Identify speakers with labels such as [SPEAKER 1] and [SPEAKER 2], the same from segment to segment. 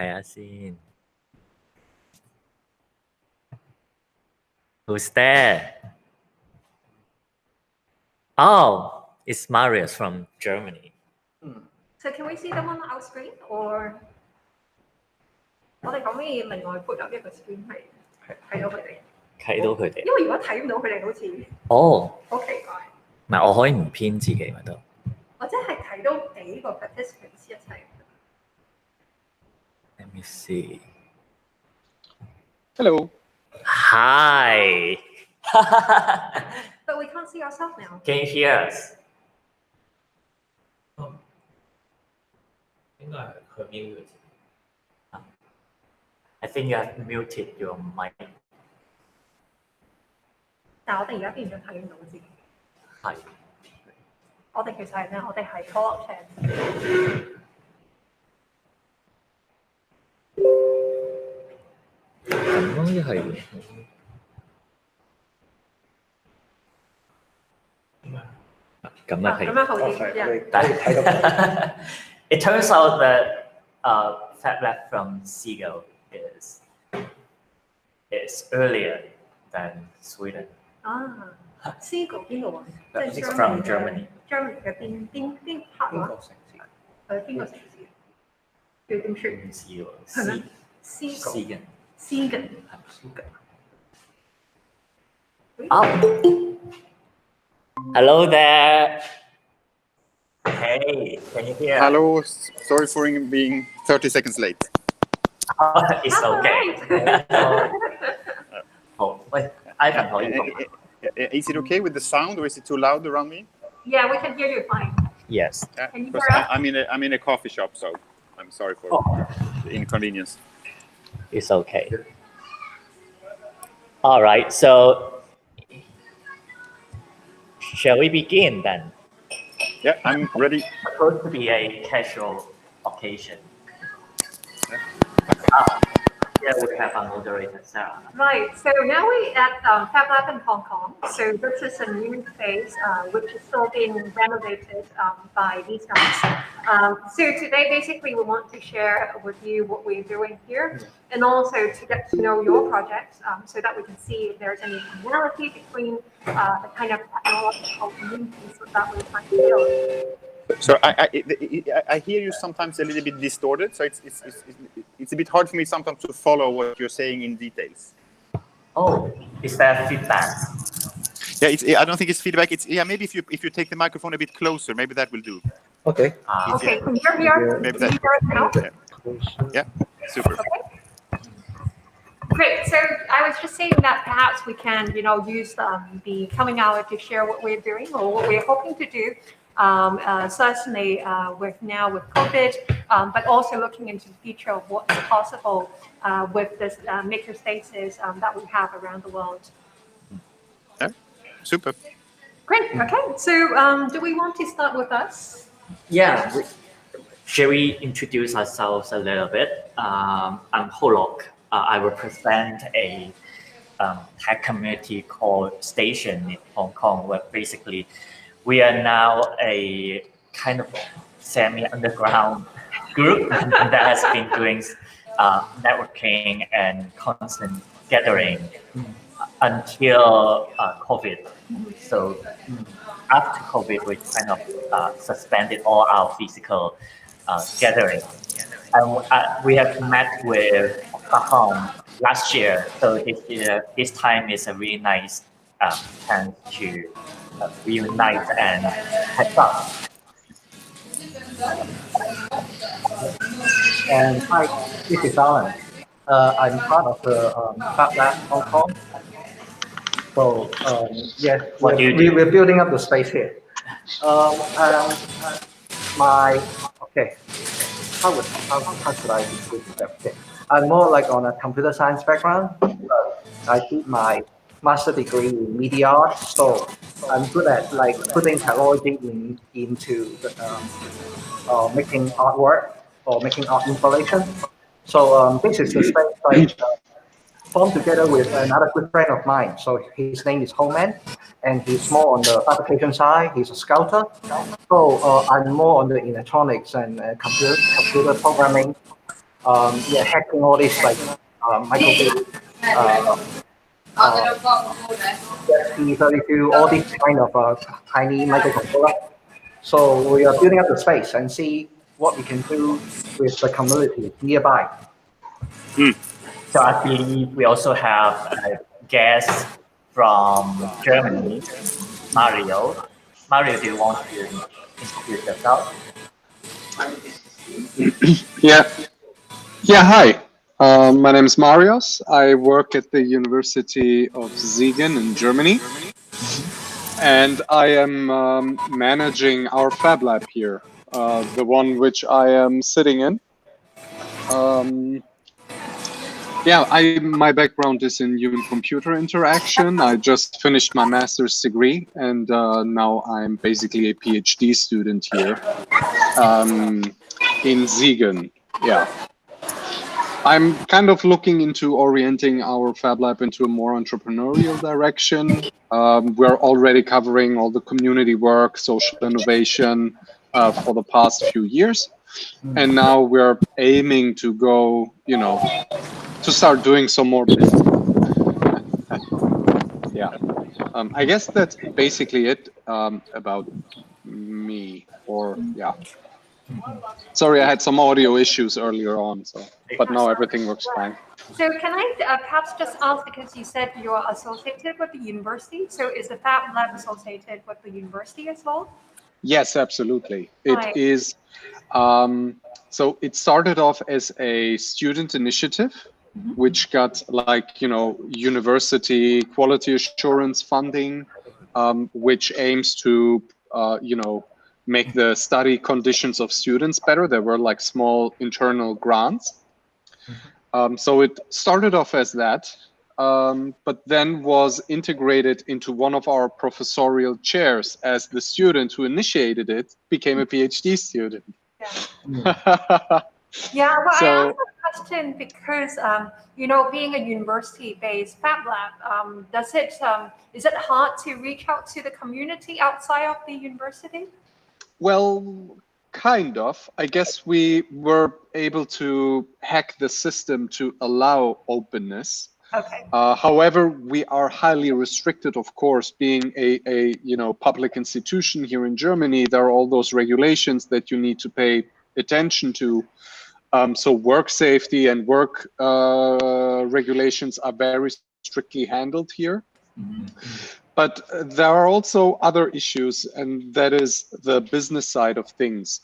[SPEAKER 1] Hyacinth. Who's there? Oh, it's Marius from Germany.
[SPEAKER 2] So can we see them on our screen or 我哋可唔可以另外撥入一個 screen 係睇到佢哋？
[SPEAKER 1] 睇到佢哋。
[SPEAKER 2] 因為如果睇唔到佢哋，好似好奇怪。
[SPEAKER 1] 唔係，我可以唔編自己咪得。
[SPEAKER 2] 或者係睇到幾個 participants 一齊。
[SPEAKER 1] Let me see.
[SPEAKER 3] Hello.
[SPEAKER 1] Hi.
[SPEAKER 2] But we can't see ourselves now.
[SPEAKER 1] Can you hear us?
[SPEAKER 4] 應該係佢 mute
[SPEAKER 1] I think you have muted your mic.
[SPEAKER 2] 但係我哋而家變咗睇唔到自己。
[SPEAKER 1] 係。
[SPEAKER 2] 我哋其實係咩？我哋係 Holok chat。
[SPEAKER 1] 咁咯，一係。咁啊係。
[SPEAKER 2] 咁樣好啲。
[SPEAKER 1] It turns out that FabLab from Seagull is earlier than Sweden.
[SPEAKER 2] 啊 ，Seagull 邊度啊？即係
[SPEAKER 1] It's from Germany.
[SPEAKER 2] Germany 嘅邊 part 啊？邊個城市？叫點出？
[SPEAKER 1] 唔知喎。
[SPEAKER 2] 係咩
[SPEAKER 1] Seagull。Oh. Hello there. Hey, can you hear?
[SPEAKER 3] Hello. Sorry for being 30 seconds late.
[SPEAKER 1] It's okay.
[SPEAKER 3] Is it okay with the sound, or is it too loud around me?
[SPEAKER 2] Yeah, we can hear you fine.
[SPEAKER 1] Yes.
[SPEAKER 2] Can you
[SPEAKER 3] Because
[SPEAKER 2] hear us?
[SPEAKER 3] I'm in a coffee shop, so I'm sorry for the inconvenience.
[SPEAKER 1] It's okay. All right, so shall we begin then?
[SPEAKER 3] Yeah, I'm ready.
[SPEAKER 1] It's supposed to be a casual occasion. Here we have our moderator, Sarah.
[SPEAKER 2] Right, so now we're at FabLab in Hong Kong. So this is a new space which is still being renovated by these guys. So today, basically, we want to share with you what we're doing here and also to get to know your projects so that we can see if there's any commonality between the kind of technological communities that we're trying to build.
[SPEAKER 3] So I hear you sometimes a little bit distorted, so it's a bit hard for me sometimes to follow what you're saying in details.
[SPEAKER 1] Oh, is there feedback?
[SPEAKER 3] Yeah, I don't think it's feedback. Maybe if you take the microphone a bit closer, maybe that will do.
[SPEAKER 4] Okay.
[SPEAKER 2] Okay, can you hear me? Can you hear us now?
[SPEAKER 3] Yeah, super.
[SPEAKER 2] Okay. Great. So I was just saying that perhaps we can, use the coming hour to share what we're doing or what we're hoping to do. Certainly with COVID, but also looking into the future of what's possible with this maker spaces that we have around the world.
[SPEAKER 3] Yeah, super.
[SPEAKER 2] Great. Okay. So do we want to start with us?
[SPEAKER 1] Yeah. Shall we introduce ourselves a little bit? I'm Holok. I represent a tech community called Station in Hong Kong, where basically we are now a kind of semi-underground group that has been doing networking and constant gathering until COVID. So after COVID, we kind of suspended all our physical gathering. And we have met with Staffan last year. So this time is a really nice chance to reunite and catch up.
[SPEAKER 4] And hi, this is Alan. I'm part of the FabLab Hong Kong. So yes, we're building up the space here. How should I describe that? Okay. I'm more like on a computer science background. I did my master degree in media art, so I'm good at putting technology into making artwork or making art installation. So this is the space I formed together with another good friend of mine. So his name is Homan, and he's more on the fabrication side. He's a sculptor. So I'm more on the electronics and computer programming. yeah, hacking all these like microwave, USB32, all these kind of tiny microcontroller. So we are building up the space and see what we can do with the community nearby.
[SPEAKER 1] So I believe we also have a guest from Germany, Mario. Mario, do you want to introduce yourself?
[SPEAKER 5] Yeah, yeah. Hi, my name is Marius. I work at the University of Siegen in Germany, and I am managing our FabLab here, the one which I am sitting in. Yeah, my background is in human-computer interaction. I just finished my master's degree, and now I'm basically a PhD student here in Siegen. Yeah. I'm kind of looking into orienting our FabLab into a more entrepreneurial direction. We're already covering all the community work, social innovation for the past few years. And now we're aiming to go, to start doing some more business. Yeah. I guess that's basically it about me, or yeah. Sorry, I had some audio issues earlier on, but now everything works fine.
[SPEAKER 2] So can I perhaps just ask, because you said you're associated with the university, so is the FabLab associated with the university as well?
[SPEAKER 5] Yes, absolutely.
[SPEAKER 2] Right.
[SPEAKER 5] It is. So it started off as a student initiative, which got university quality assurance funding, which aims to, make the study conditions of students better. There were like small internal grants. So it started off as that, but then was integrated into one of our professorial chairs as the student who initiated it became a PhD student.
[SPEAKER 2] Yeah, well,
[SPEAKER 5] So,
[SPEAKER 2] I asked that question because, being a university-based FabLab, is it hard to reach out to the community outside of the university?
[SPEAKER 5] well, kind of. I guess we were able to hack the system to allow openness.
[SPEAKER 2] Okay.
[SPEAKER 5] However, we are highly restricted, of course, being a public institution here in Germany. There are all those regulations that you need to pay attention to. So work safety and work regulations are very strictly handled here. But there are also other issues, and that is the business side of things.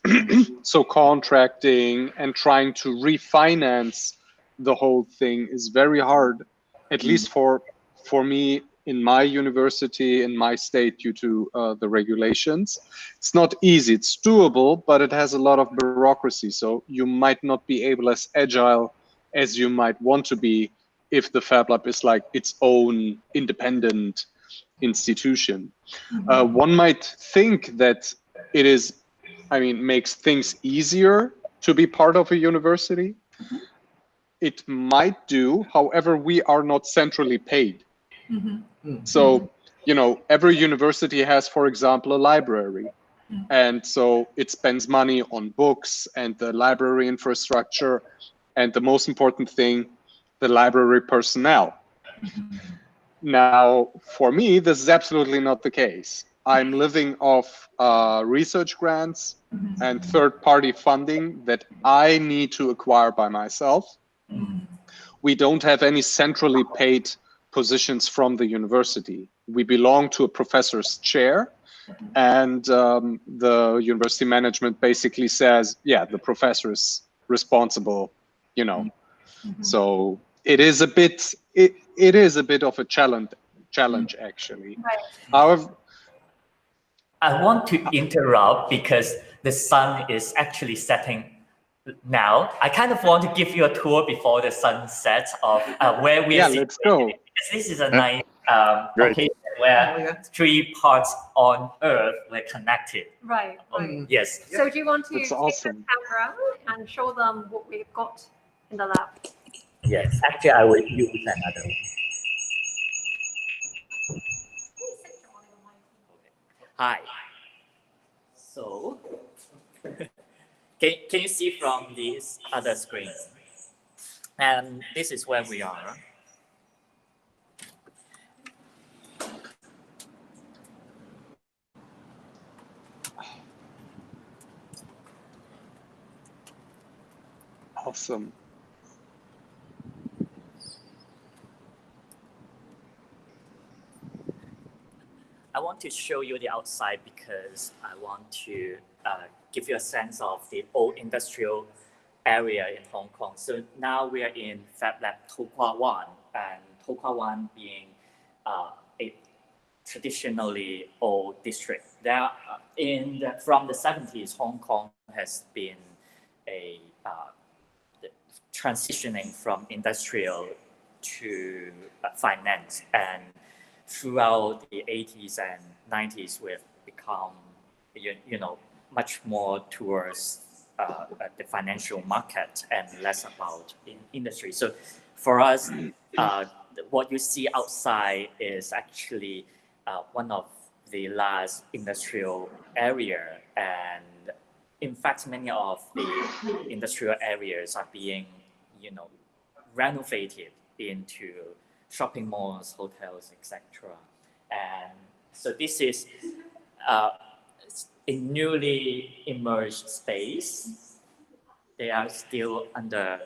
[SPEAKER 5] So contracting and trying to refinance the whole thing is very hard, at least for me in my university, in my state, due to the regulations. It's not easy. It's doable, but it has a lot of bureaucracy. So you might not be able as agile as you might want to be if the FabLab is like its own independent institution. One might think that it is, makes things easier to be part of a university. It might do, however, we are not centrally paid. So, every university has, for example, a library. And so it spends money on books and the library infrastructure, and the most important thing, the library personnel. Now, for me, this is absolutely not the case. I'm living off research grants and third-party funding that I need to acquire by myself. We don't have any centrally paid positions from the university. We belong to a professor's chair, and the university management basically says, yeah, the professor is responsible, So it is a bit it is a bit of a challenge actually.
[SPEAKER 2] Right.
[SPEAKER 5] However,
[SPEAKER 1] I want to interrupt because the sun is actually setting now. I kind of want to give you a tour before the sun sets of where we're
[SPEAKER 5] yeah, let's go.
[SPEAKER 1] Because this is a nice
[SPEAKER 3] Great.
[SPEAKER 1] location where three parts on Earth were connected.
[SPEAKER 2] Right. Right.
[SPEAKER 1] Yes.
[SPEAKER 2] So do you want to
[SPEAKER 5] That's
[SPEAKER 2] take
[SPEAKER 5] awesome.
[SPEAKER 2] the camera and show them what we've got in the lab?
[SPEAKER 1] Yes. Actually, I will use another one. Hi. So, can you see from this other screen? And this is where we are.
[SPEAKER 5] Awesome.
[SPEAKER 1] I want to show you the outside because I want to give you a sense of the old industrial area in Hong Kong. So now we are in FabLab ToKwaWan, and ToKwaWan being a traditionally old district. There, from the 70s, Hong Kong has been a transitioning from industrial to finance, and throughout the 80s and 90s, we've become, much more towards the financial market and less about industry. So for us, what you see outside is actually one of the last industrial area, and in fact, many of the industrial areas are being, renovated into shopping malls, hotels, etc. And so this is a newly emerged space. They are still under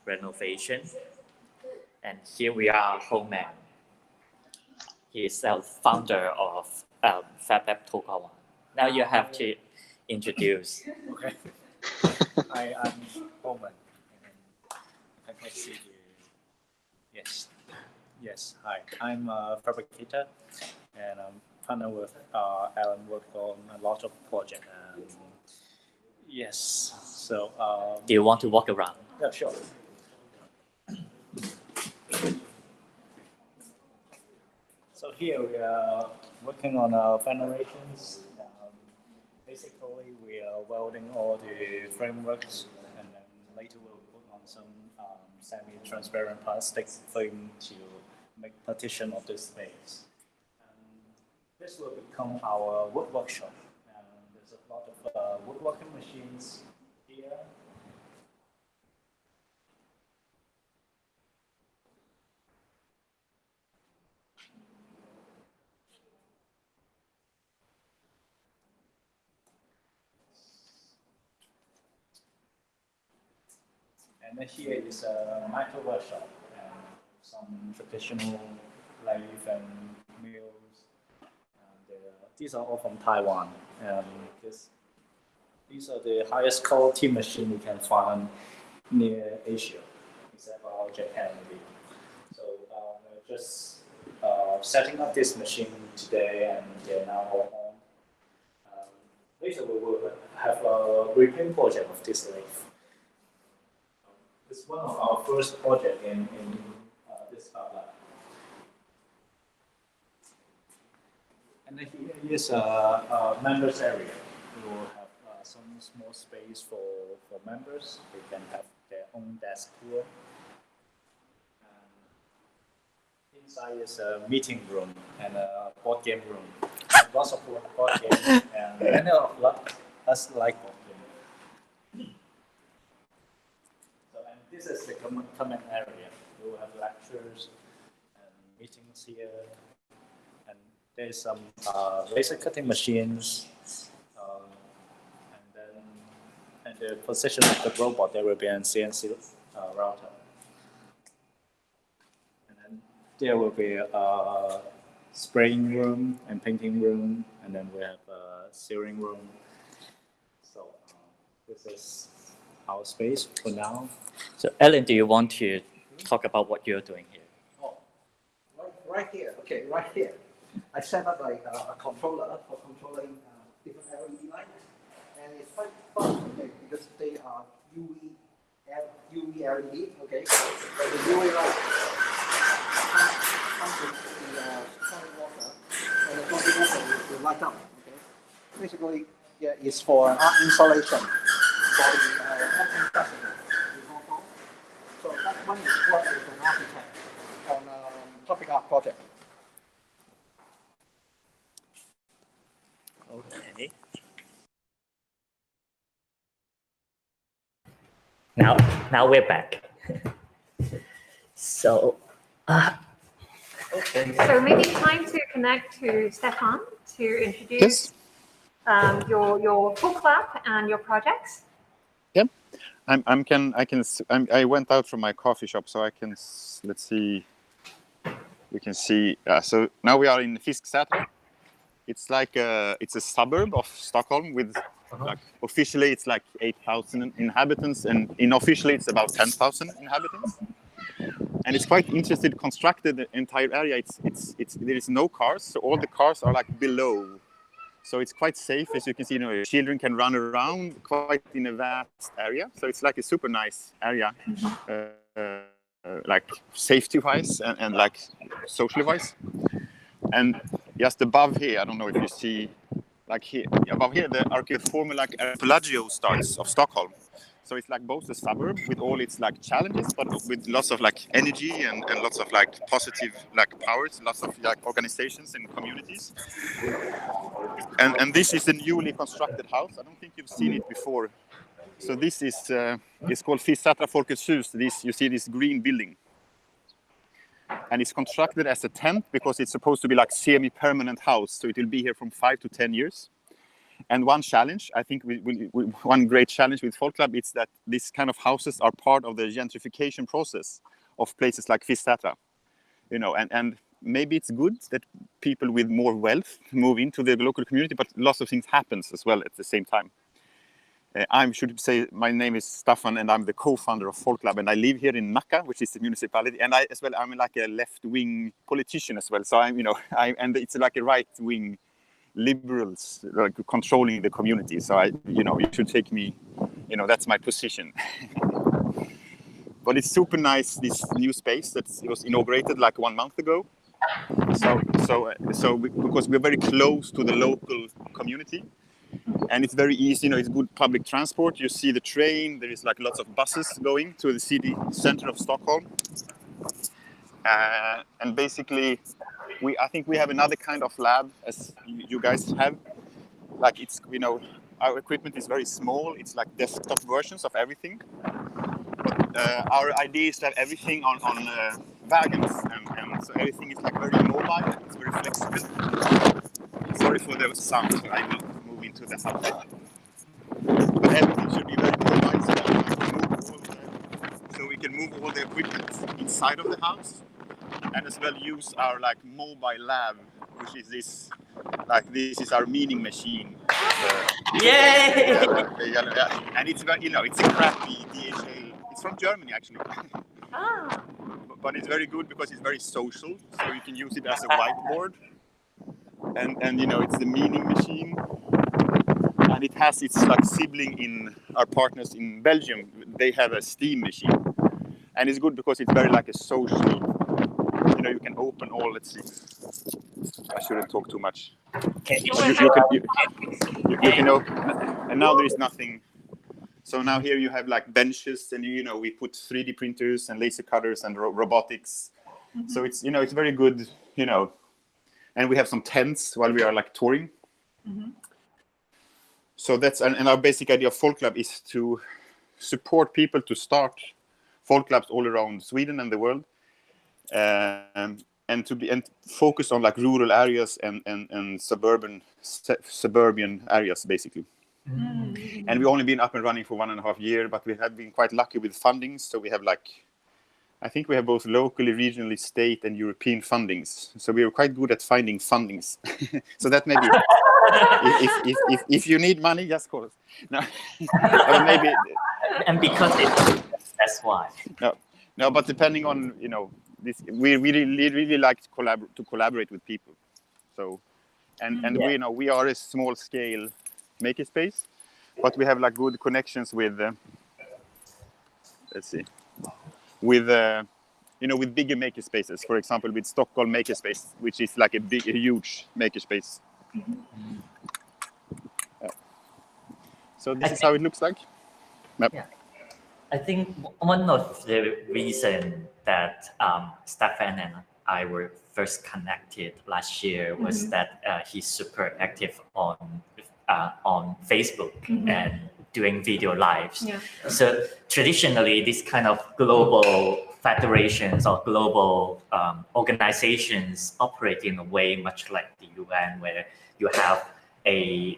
[SPEAKER 1] renovation. And here we are, Homan. He is the founder of FabLab ToKwaWan. Now you have to introduce.
[SPEAKER 6] Okay. Hi, I'm Homan. I can see you. Yes. Yes. Hi. I'm a fabricator, and I'm partner with Alan. Worked on a lot of projects. Yes. So.
[SPEAKER 1] Do you want to walk around?
[SPEAKER 6] Yeah, sure. So here we are working on our foundations. Basically, we are welding all the frameworks, and then later we'll put on some semi-transparent plastic film to make partition of this space. And this will become our wood workshop. And there's a lot of woodworking machines here. And then here is a metal workshop, and some traditional lathe and mills. And these are all from Taiwan. And these are the highest quality machine you can find near Asia, except for Japan. So we're just setting up this machine today, and they're now all on. Later we will have a repaint project of this lathe. It's one of our first project in this FabLab. And then here is a members area. We will have some small space for members. They can have their own desk here. And inside is a meeting room and a board game room. Lots of board games, and many of us like board games. This is the common area. We will have lectures and meetings here. And there's some laser cutting machines. And then at the position of the robot, there will be a CNC router. And then there will be a spraying room and painting room. And then we have a sewing room. So this is our space for now.
[SPEAKER 1] So Ellen, do you want to talk about what you're doing here?
[SPEAKER 4] Oh, right here. Okay, right here. I set up a controller for controlling different LED lights, and it's quite fun, okay, because they are UV LED, okay. But the UV light comes with the solid water, and the solid water will light up, okay. Basically, yeah, it's for art installation for the open festival. So that one is work with an architect on a topic art project.
[SPEAKER 1] Okay. Now we're back. So,
[SPEAKER 2] Okay. So maybe time to connect to Staffan to introduce your FolkLab and your projects.
[SPEAKER 3] Yep. I went out from my coffee shop, so I can. Let's see. We can see. So now we are in Fisksätra. It's like it's a suburb of Stockholm with like officially it's like 8,000 inhabitants, and unofficially it's about 10,000 inhabitants. And it's quite interesting, constructed the entire area. It's there is no cars, so all the cars are like below. So it's quite safe, as you can see. Children can run around quite in a vast area. So it's like a super nice area, like safety-wise and like socially-wise. And just above here, I don't know if you see, like here, above here, the Arkiformen like Pelagio starts of Stockholm. So it's like both a suburb with all its like challenges, but with lots of like energy and lots of like positive like powers, lots of like organizations and communities. And this is a newly constructed house. I don't think you've seen it before. So this is it's called Fisksätra Folkets Hus. This you see this green building, and it's constructed as a tent because it's supposed to be like semi-permanent house. So it will be here from 5 to 10 years. And one challenge, I think, one great challenge with FolkLab is that these kind of houses are part of the gentrification process of places like Fisksätra, and maybe it's good that people with more wealth move into the local community, but lots of things happens as well at the same time. I should say my name is Staffan, and I'm the co-founder of FolkLab, and I live here in Nacka, which is the municipality, and I'm like a left-wing politician as well. So and it's like a right-wing liberals like controlling the community. So you should take me, that's my position. But it's super nice, this new space that was inaugurated like 1 month ago. Because we're very close to the local community, and it's very easy. It's good public transport. You see the train. There is like lots of buses going to the city center of Stockholm, and basically, I think we have another kind of lab as you guys have. Like it's our equipment is very small. It's like desktop versions of everything. But our idea is to have everything on wagons, and so everything is like very mobile. It's very flexible. Sorry for the sound. So I will move into the house. But everything should be very mobile, so we can move all the equipment inside of the house, and as well use our like mobile lab, which is this is our meaning machine.
[SPEAKER 1] yay!
[SPEAKER 3] And it's it's a crappy DHL. It's from Germany actually. But it's very good because it's very social, so you can use it as a whiteboard. And it's the meaning machine, and it has its like sibling in our partners in Belgium. They have a steam machine, and it's good because it's very like a social. You can open all. Let's see. I shouldn't talk too much. You can open, and now there is nothing. So now here you have like benches, and we put 3D printers and laser cutters and robotics. Mm-hmm. So it's it's very good, and we have some tents while we are like touring. Mm-hmm. So that's and our basic idea of FolkLab is to support people to start FolkLabs all around Sweden and the world. And focus on like rural areas and suburban areas basically. Mm. And we've only been up and running for 1.5 years, but we have been quite lucky with fundings. So we have I think we have both locally, regionally, state and European fundings. So we are quite good at finding fundings. So that maybe if you need money, just call us. No, or maybe.
[SPEAKER 1] And because that's why.
[SPEAKER 3] No, but depending on this, we really like to collaborate with people. So, and we are a small scale makerspace, but we have like good connections with with bigger makerspaces. For example, with Stockholm Makerspace, which is like a huge makerspace. Mm-hmm. So this is how it looks like. Yep.
[SPEAKER 1] Yeah. I think one of the reasons that Staffan and I were first connected last year was that he's super active on Facebook, and doing video lives.
[SPEAKER 2] Yeah.
[SPEAKER 1] So traditionally, this kind of global federations or global organizations operate in a way much like the UN, where you have a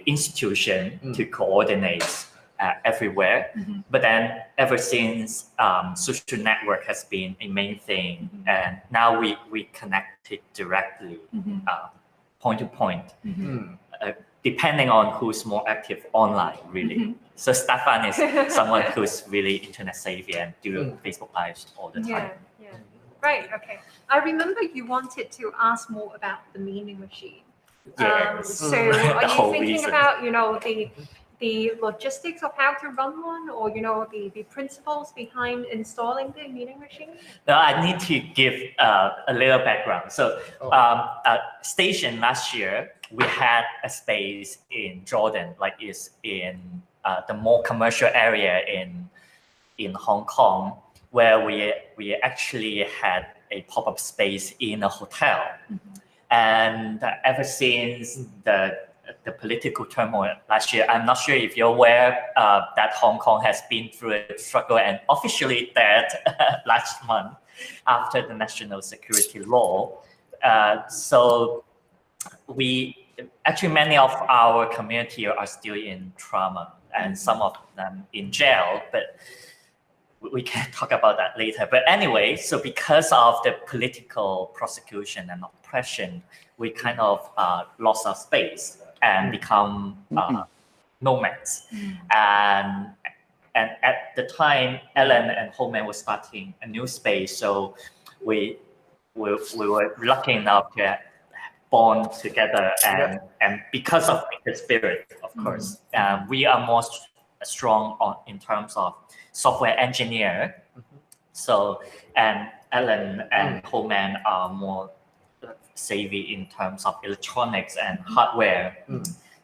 [SPEAKER 1] institution to coordinate everywhere. But then ever since social network has been a main thing, and now we connect it directly, point to point, depending on who's more active online, really. So Staffan is someone who's really internet savvy and do Facebook Lives all the time.
[SPEAKER 2] Yeah. Right. Okay. I remember you wanted to ask more about the meaning machine.
[SPEAKER 1] Yes.
[SPEAKER 2] So
[SPEAKER 1] The
[SPEAKER 2] are you
[SPEAKER 1] whole
[SPEAKER 2] thinking
[SPEAKER 1] reason.
[SPEAKER 2] about, the logistics of how to run one, or the principles behind installing the meaning machine?
[SPEAKER 1] Now I need to give a little background. So Station last year, we had a space in Jordan, like is in the more commercial area in Hong Kong, where we actually had a pop-up space in a hotel. And ever since the political turmoil last year, I'm not sure if you're aware that Hong Kong has been through a struggle and officially dead last month after the national security law. So many of our community are still in trauma, and some of them in jail, but we can talk about that later. But anyway, so because of the political prosecution and oppression, we kind of lost our space and become nomads. And at the time, Ellen and Homan were starting a new space, so we were lucky enough to bond together, and because of the spirit, of course, we are more strong in terms of software engineer. So, and Ellen and Homan are more savvy in terms of electronics and hardware.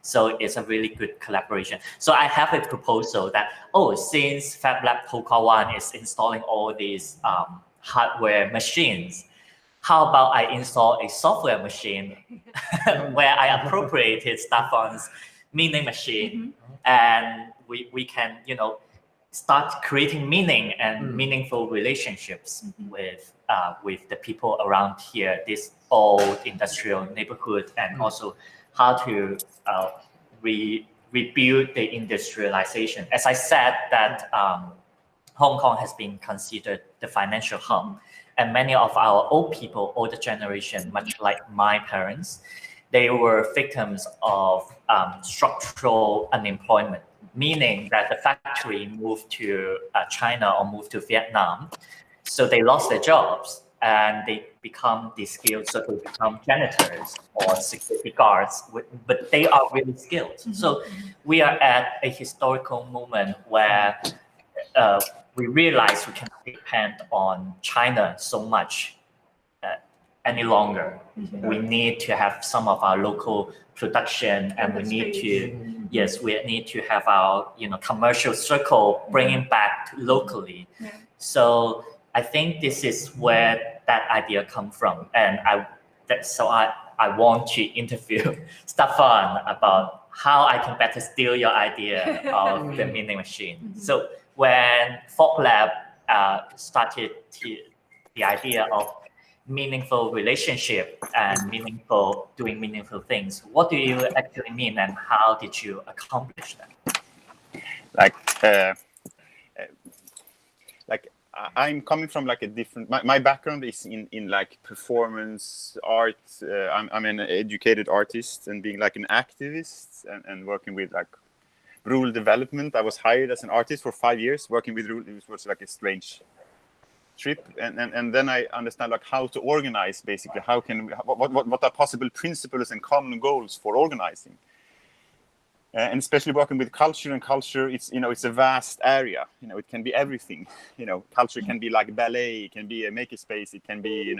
[SPEAKER 1] So it's a really good collaboration. So I have a proposal that, since FabLab ToKwaWan is installing all these hardware machines, how about I install a software machine where I appropriated Staffan's meaning machine, and we can, start creating meaning and meaningful relationships with the people around here, this old industrial neighborhood, and also how to rebuild the industrialization. As I said, that Hong Kong has been considered the financial hub, and many of our older generation, much like my parents, they were victims of structural unemployment, meaning that the factory moved to China or moved to Vietnam. So they lost their jobs and they become de-skilled, so they become janitors or security guards, but they are really skilled. So we are at a historical moment where we realize we cannot depend on China so much any longer. We need to have some of our local production, and we need to have our commercial circle bringing back locally. So I think this is where that idea comes from, and I want to interview Staffan about how I can better steal your idea of the meaning machine. So when FolkLab started the idea of meaningful relationship and doing meaningful things, what do you actually mean, and how did you accomplish that?
[SPEAKER 3] I'm coming from like a different. My background is in like performance art. I'm an educated artist, and being like an activist and working with like rural development. I was hired as an artist for 5 years, working with rural. It was like a strange trip, and then I understand like how to organize. Basically, what are possible principles and common goals for organizing. And especially working with culture, it's a vast area. It can be everything. Culture can be like ballet, it can be a makerspace, it can be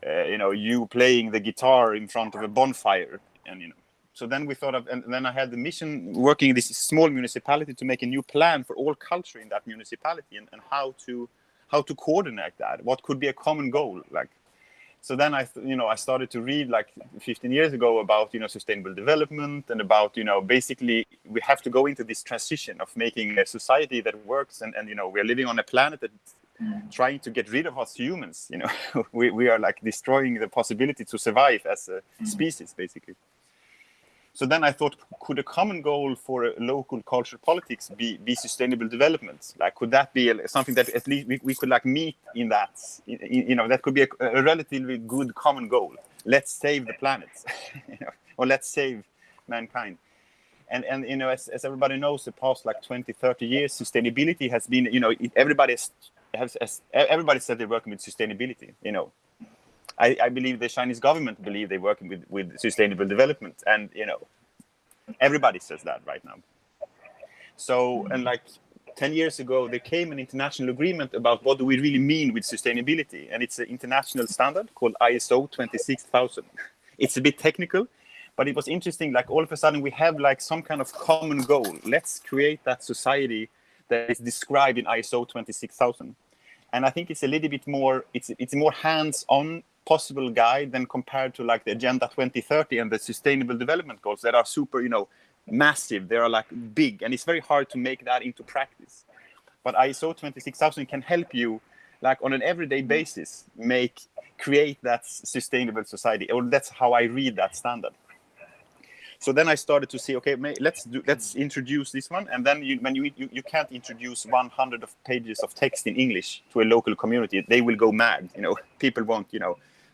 [SPEAKER 3] you playing the guitar in front of a bonfire, and So then we thought of, and then I had the mission working in this small municipality to make a new plan for all culture in that municipality, and how to coordinate that. What could be a common goal, like. So then I started to read like 15 years ago about, sustainable development and about, basically we have to go into this transition of making a society that works. And we're living on a planet that's trying to get rid of us humans. We are like destroying the possibility to survive as a species, basically. So then I thought, could a common goal for a local cultural politics be sustainable development? Like, could that be something that at least we could like meet in that? That could be a relatively good common goal. Let's save the planet, or let's save mankind. And as everybody knows, the past like 20, 30 years, sustainability has been, everybody said they're working with sustainability. I believe the Chinese government believe they're working with sustainable development, and everybody says that right now. So, and like 10 years ago, there came an international agreement about what do we really mean with sustainability, and it's an international standard called ISO 26000. It's a bit technical, but it was interesting. Like all of a sudden, we have like some kind of common goal. Let's create that society that is described in ISO 26000. And I think it's a little bit more. It's a more hands-on possible guide than compared to like the Agenda 2030 and the Sustainable Development Goals that are super, massive. They are like big, and it's very hard to make that into practice. But ISO 26000 can help you, like on an everyday basis, create that sustainable society. Or that's how I read that standard. So then I started to see, okay, let's introduce this one, and then you can't introduce 100 pages of text in English to a local community. They will go mad. People won't,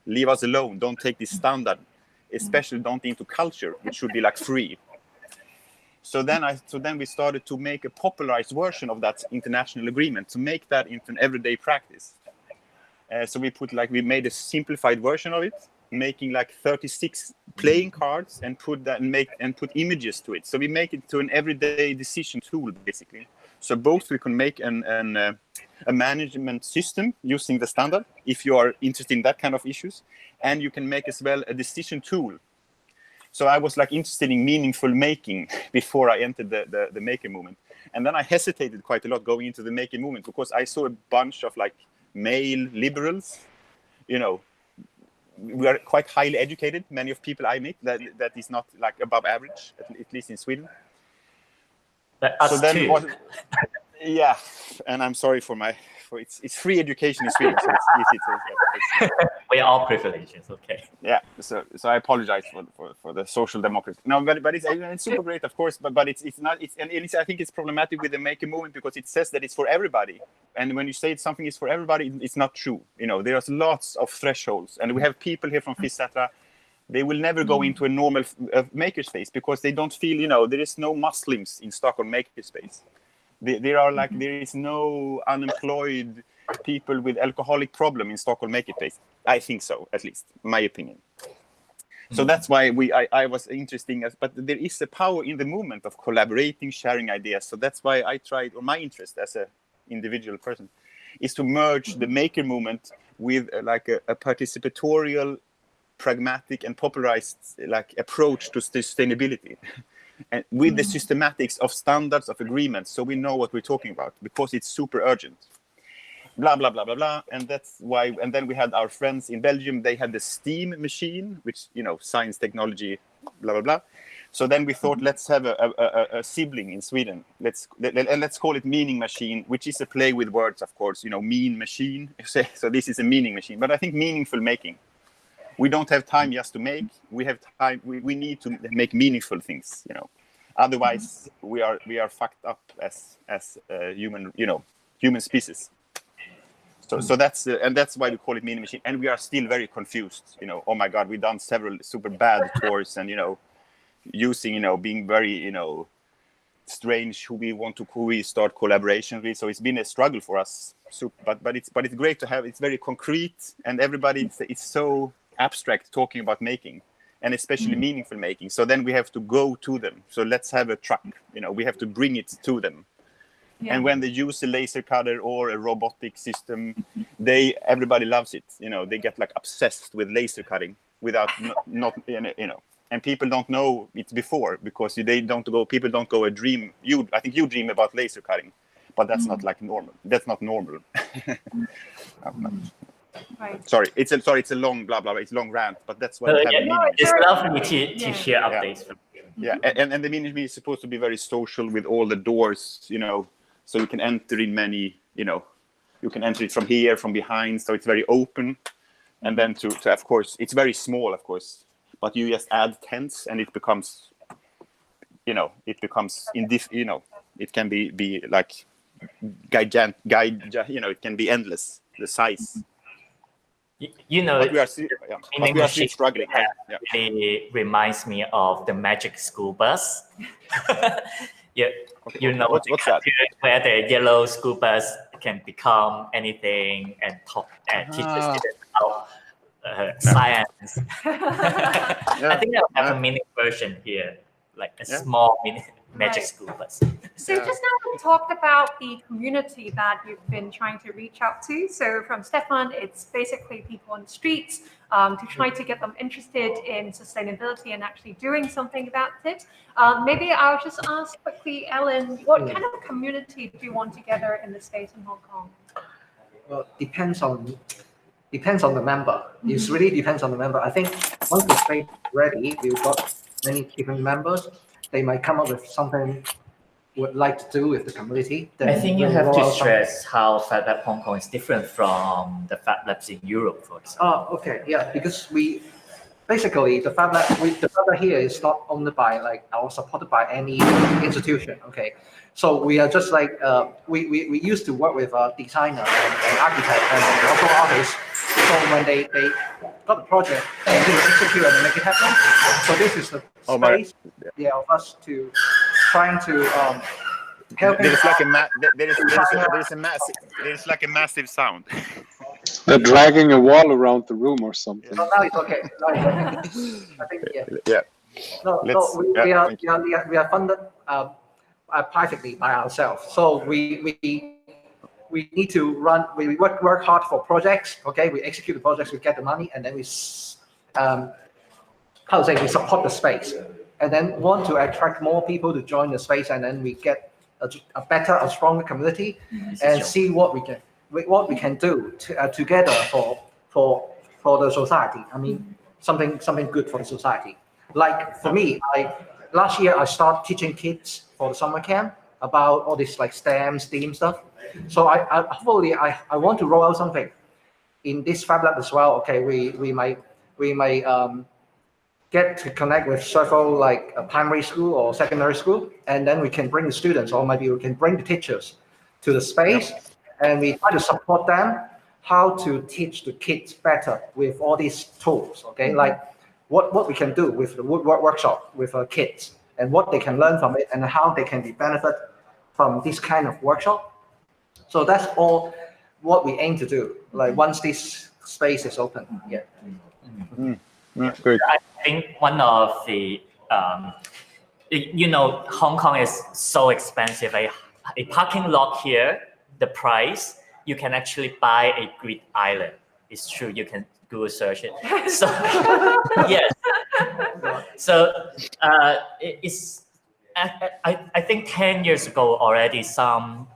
[SPEAKER 3] leave us alone. Don't take this standard, especially don't into culture, which should be like free. So then we started to make a popularized version of that international agreement to make that into an everyday practice. So we made a simplified version of it, making like 36 playing cards and put images to it. So we make it to an everyday decision tool, basically. So both we can make a management system using the standard, if you are interested in that kind of issues, and you can make as well a decision tool. So I was like interested in meaningful making before I entered the maker movement. And then I hesitated quite a lot going into the maker movement because I saw a bunch of like male liberals, we are quite highly educated. Many of people I meet that is not like above average, at least in Sweden.
[SPEAKER 1] Us too.
[SPEAKER 3] Yeah, and I'm sorry it's free education in Sweden, so it's easy to.
[SPEAKER 1] We are all privileged. It's okay.
[SPEAKER 3] Yeah, so I apologize for the social democracy. No, but it's super great, of course. But it's not. I think it's problematic with the maker movement because it says that it's for everybody, and when you say something is for everybody, it's not true. There's lots of thresholds, and we have people here from FISATRA. They will never go into a normal makerspace because they don't feel. There is no Muslims in Stockholm makerspace. There is no unemployed people with alcoholic problem in Stockholm makerspace. I think so, at least my opinion. So that's why I was interesting, but there is a power in the movement of collaborating, sharing ideas. So that's why I tried, or my interest as an individual person, is to merge the maker movement with a participatorial, pragmatic, and popularized approach to sustainability. And with the systematics of standards of agreements, so we know what we're talking about because it's super urgent. Blah blah blah blah blah, and that's why. And then we had our friends in Belgium. They had the steam machine, which science, technology, blah blah blah. So then we thought, let's have a sibling in Sweden. Let's call it meaning machine, which is a play with words, of course. Mean machine. So this is a meaning machine, but I think meaningful making. We don't have time just to make. We have time. We need to make meaningful things. Otherwise we are fucked up as human species. So that's why we call it meaning machine. And we are still very confused. Oh my God, we've done several super bad tours, and using being very strange who we start collaboration with. So it's been a struggle for us. But it's great to have. It's very concrete, and everybody it's so abstract talking about making, and especially meaningful making. So then we have to go to them. So let's have a truck. We have to bring it to them. Yeah. And when they use a laser cutter or a robotic system, everybody loves it. They get obsessed with laser cutting without not. And people don't know it before because people don't go a dream. I think you dream about laser cutting, but that's not normal. That's not normal.
[SPEAKER 2] Right.
[SPEAKER 3] Sorry, it's a long blah blah blah. It's a long rant, but that's what
[SPEAKER 1] Yeah,
[SPEAKER 3] have the meaning.
[SPEAKER 1] it's lovely to
[SPEAKER 2] Yeah.
[SPEAKER 1] share updates from you.
[SPEAKER 3] Yeah, and the mini is supposed to be very social with all the doors, so you can enter in many, you can enter it from here, from behind, so it's very open. And then to of course, it's very small, of course, but you just add tents and it becomes, in this, it can be like it can be endless, the size. But we are still struggling. Yeah.
[SPEAKER 1] Really reminds me of the magic school bus. Yeah,
[SPEAKER 3] What's that?
[SPEAKER 1] Where the yellow school bus can become anything and teach the students about science. I think I'll have a mini version here, like a small mini magic school bus.
[SPEAKER 2] So just now we talked about the community that you've been trying to reach out to. So from Staffan, it's basically people on the streets to try to get them interested in sustainability and actually doing something about it. Maybe I'll just ask quickly, Ellen, what kind of community do you want together in the States and Hong Kong?
[SPEAKER 4] Well, depends on the member. It really depends on the member. I think once the space is ready, we've got many different members. They might come up with something would like to do with the community.
[SPEAKER 1] I think you have to stress how FabLab Hong Kong is different from the FabLabs in Europe, for example.
[SPEAKER 4] Oh, okay, yeah, because we basically the FabLab here is not owned by or supported by any institution. Okay, so we are just like we used to work with a designer and architect and also artists. So when they got the project, they need to execute and make it happen. So this is the space of us to trying to help.
[SPEAKER 3] There is like a massive sound.
[SPEAKER 5] They're dragging a wall around the room or something.
[SPEAKER 4] No, now it's okay. I think
[SPEAKER 3] Yeah.
[SPEAKER 4] We are funded privately by ourselves. So we need to run. We work hard for projects. Okay, we execute the projects. We get the money, and then we we support the space, and then want to attract more people to join the space, and then we get a stronger community, and see what we can do together for the society. I mean, something good for the society. Like for me, last year I started teaching kids for the summer camp about all this like STEM stuff. So I want to roll out something in this FabLab as well. Okay, we might get to connect with several like a primary school or secondary school, and then we can bring the students, or maybe we can bring the teachers to the space, and we try to support them how to teach the kids better with all these tools. Okay, like what we can do with the woodwork workshop with kids, and what they can learn from it, and how they can be benefit from this kind of workshop. So that's all what we aim to do. Like once this space is open,
[SPEAKER 3] Great.
[SPEAKER 1] I think one of the, Hong Kong is so expensive. A parking lot here, the price, you can actually buy a Greek island. It's true, you can Google search it. So, yes. So I think 10 years ago already, some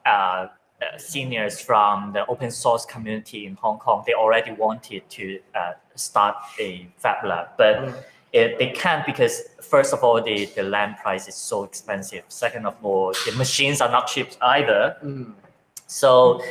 [SPEAKER 1] seniors from the open source community in Hong Kong, they already wanted to start a FabLab, but they can't because first of all, the land price is so expensive. Second of all, the machines are not cheap either. So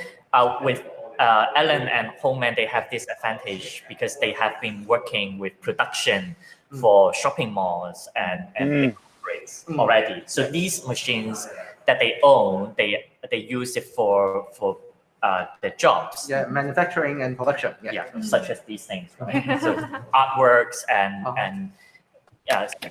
[SPEAKER 1] with Ellen and Homan, they have this advantage because they have been working with production for shopping malls and big corporates already. So these machines that they own, they use it for the jobs.
[SPEAKER 4] Yeah, manufacturing and production.
[SPEAKER 1] Yeah, such as these things, right? So artworks and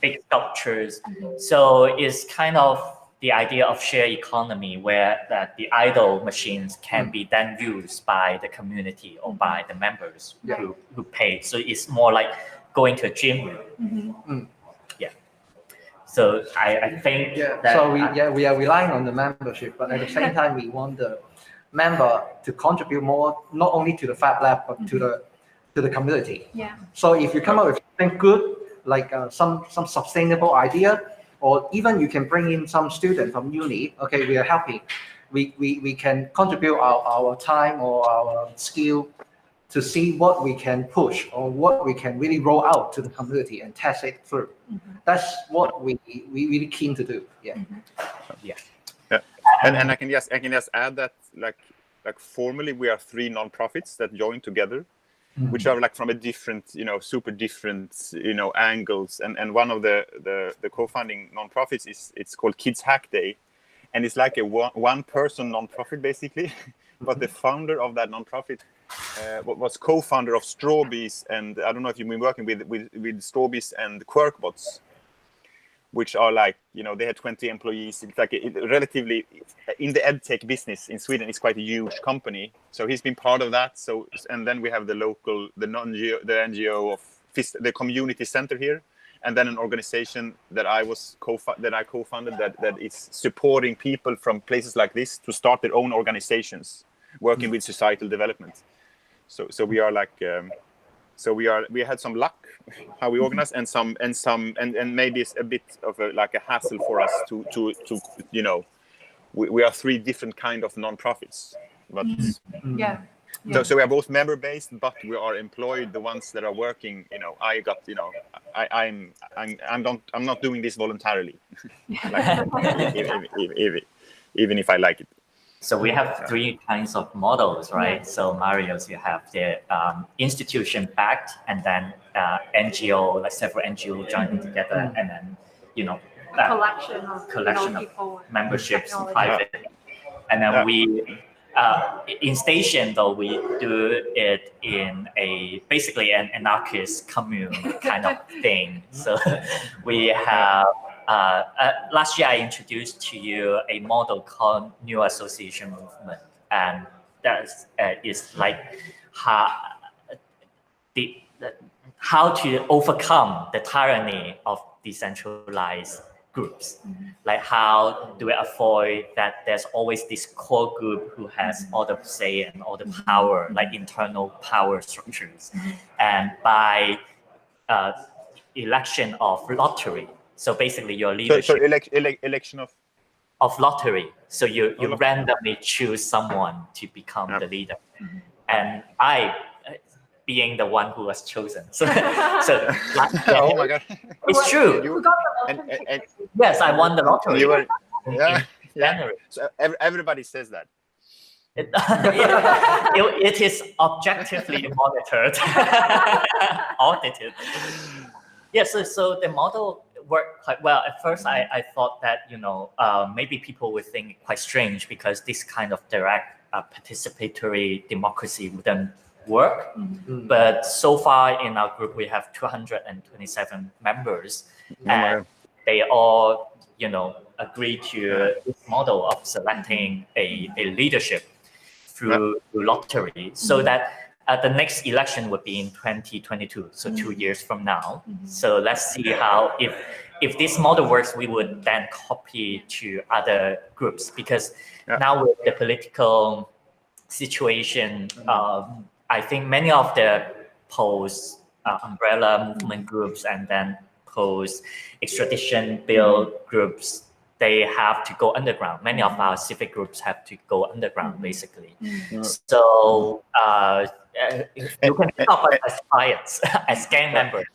[SPEAKER 1] big sculptures. So it's kind of the idea of shared economy where that the idle machines can be then used by the community or by the members who pay. So it's more like going to a gym. Yeah. So I think that
[SPEAKER 4] so we are relying on the membership, but at the same time we want the member to contribute more, not only to the FabLab but to the community.
[SPEAKER 2] Yeah.
[SPEAKER 4] So if you come up with something good, like some sustainable idea, or even you can bring in some student from uni. Okay, we are happy. We can contribute our time or our skill to see what we can push or what we can really roll out to the community and test it through. That's what we really keen to do. Yeah.
[SPEAKER 3] And I can just add that like formally we are 3 nonprofits that join together, which are like from a different, super different, angles. And one of the co-founding nonprofits it's called Kids Hack Day, and it's like a one-person nonprofit basically. But the founder of that nonprofit was co-founder of Strawbees, and I don't know if you've been working with Strawbees and Quirkbots, which are like, they had 20 employees. It's like relatively in the edtech business in Sweden, it's quite a huge company. So he's been part of that. So, and then we have the NGO of the community center here, and then an organization that I co-founded that is supporting people from places like this to start their own organizations, working with societal development. So we are like. We had some luck how we organize, and maybe it's a bit of a hassle for us to we are 3 different kind of nonprofits, but so we are both member based, but we are employed. The ones that are working, I'm not doing this voluntarily, even if I like it.
[SPEAKER 1] So we have 3 kinds of models, right? So Marius, you have the institution backed, and then NGO, like several NGO joining together, and then collection of
[SPEAKER 2] people,
[SPEAKER 1] memberships, private, and then we in Station though we do it in basically an anarchist commune kind of thing. So we have. Last year, I introduced to you a model called New Association Movement, and that is like how to overcome the tyranny of decentralized groups. Like how do we avoid that there's always this core group who has all the say and all the power, like internal power structures, and by election of lottery. So basically, your leadership.
[SPEAKER 3] So election
[SPEAKER 1] of lottery. So you randomly choose someone to become the leader, and I, being the one who was chosen. So
[SPEAKER 3] oh my God,
[SPEAKER 1] it's true.
[SPEAKER 2] Who got the lottery?
[SPEAKER 3] And
[SPEAKER 1] Yes, I won the lottery.
[SPEAKER 3] You were,
[SPEAKER 1] in January.
[SPEAKER 3] So everybody says that.
[SPEAKER 1] It is objectively monitored, audited. Yes, so the model worked quite well. At first, I thought that maybe people would think quite strange because this kind of direct participatory democracy wouldn't work. But so far in our group, we have 227 members, and they all agree to this model of selecting a leadership through lottery, so that the next election would be in 2022, so 2 years from now. So let's see how, if this model works, we would then copy to other groups, because now with the political situation, I think many of the post umbrella movement groups and then post extradition bill groups, they have to go underground. Many of our civic groups have to go underground, basically. So you can stop us as clients, as gang members.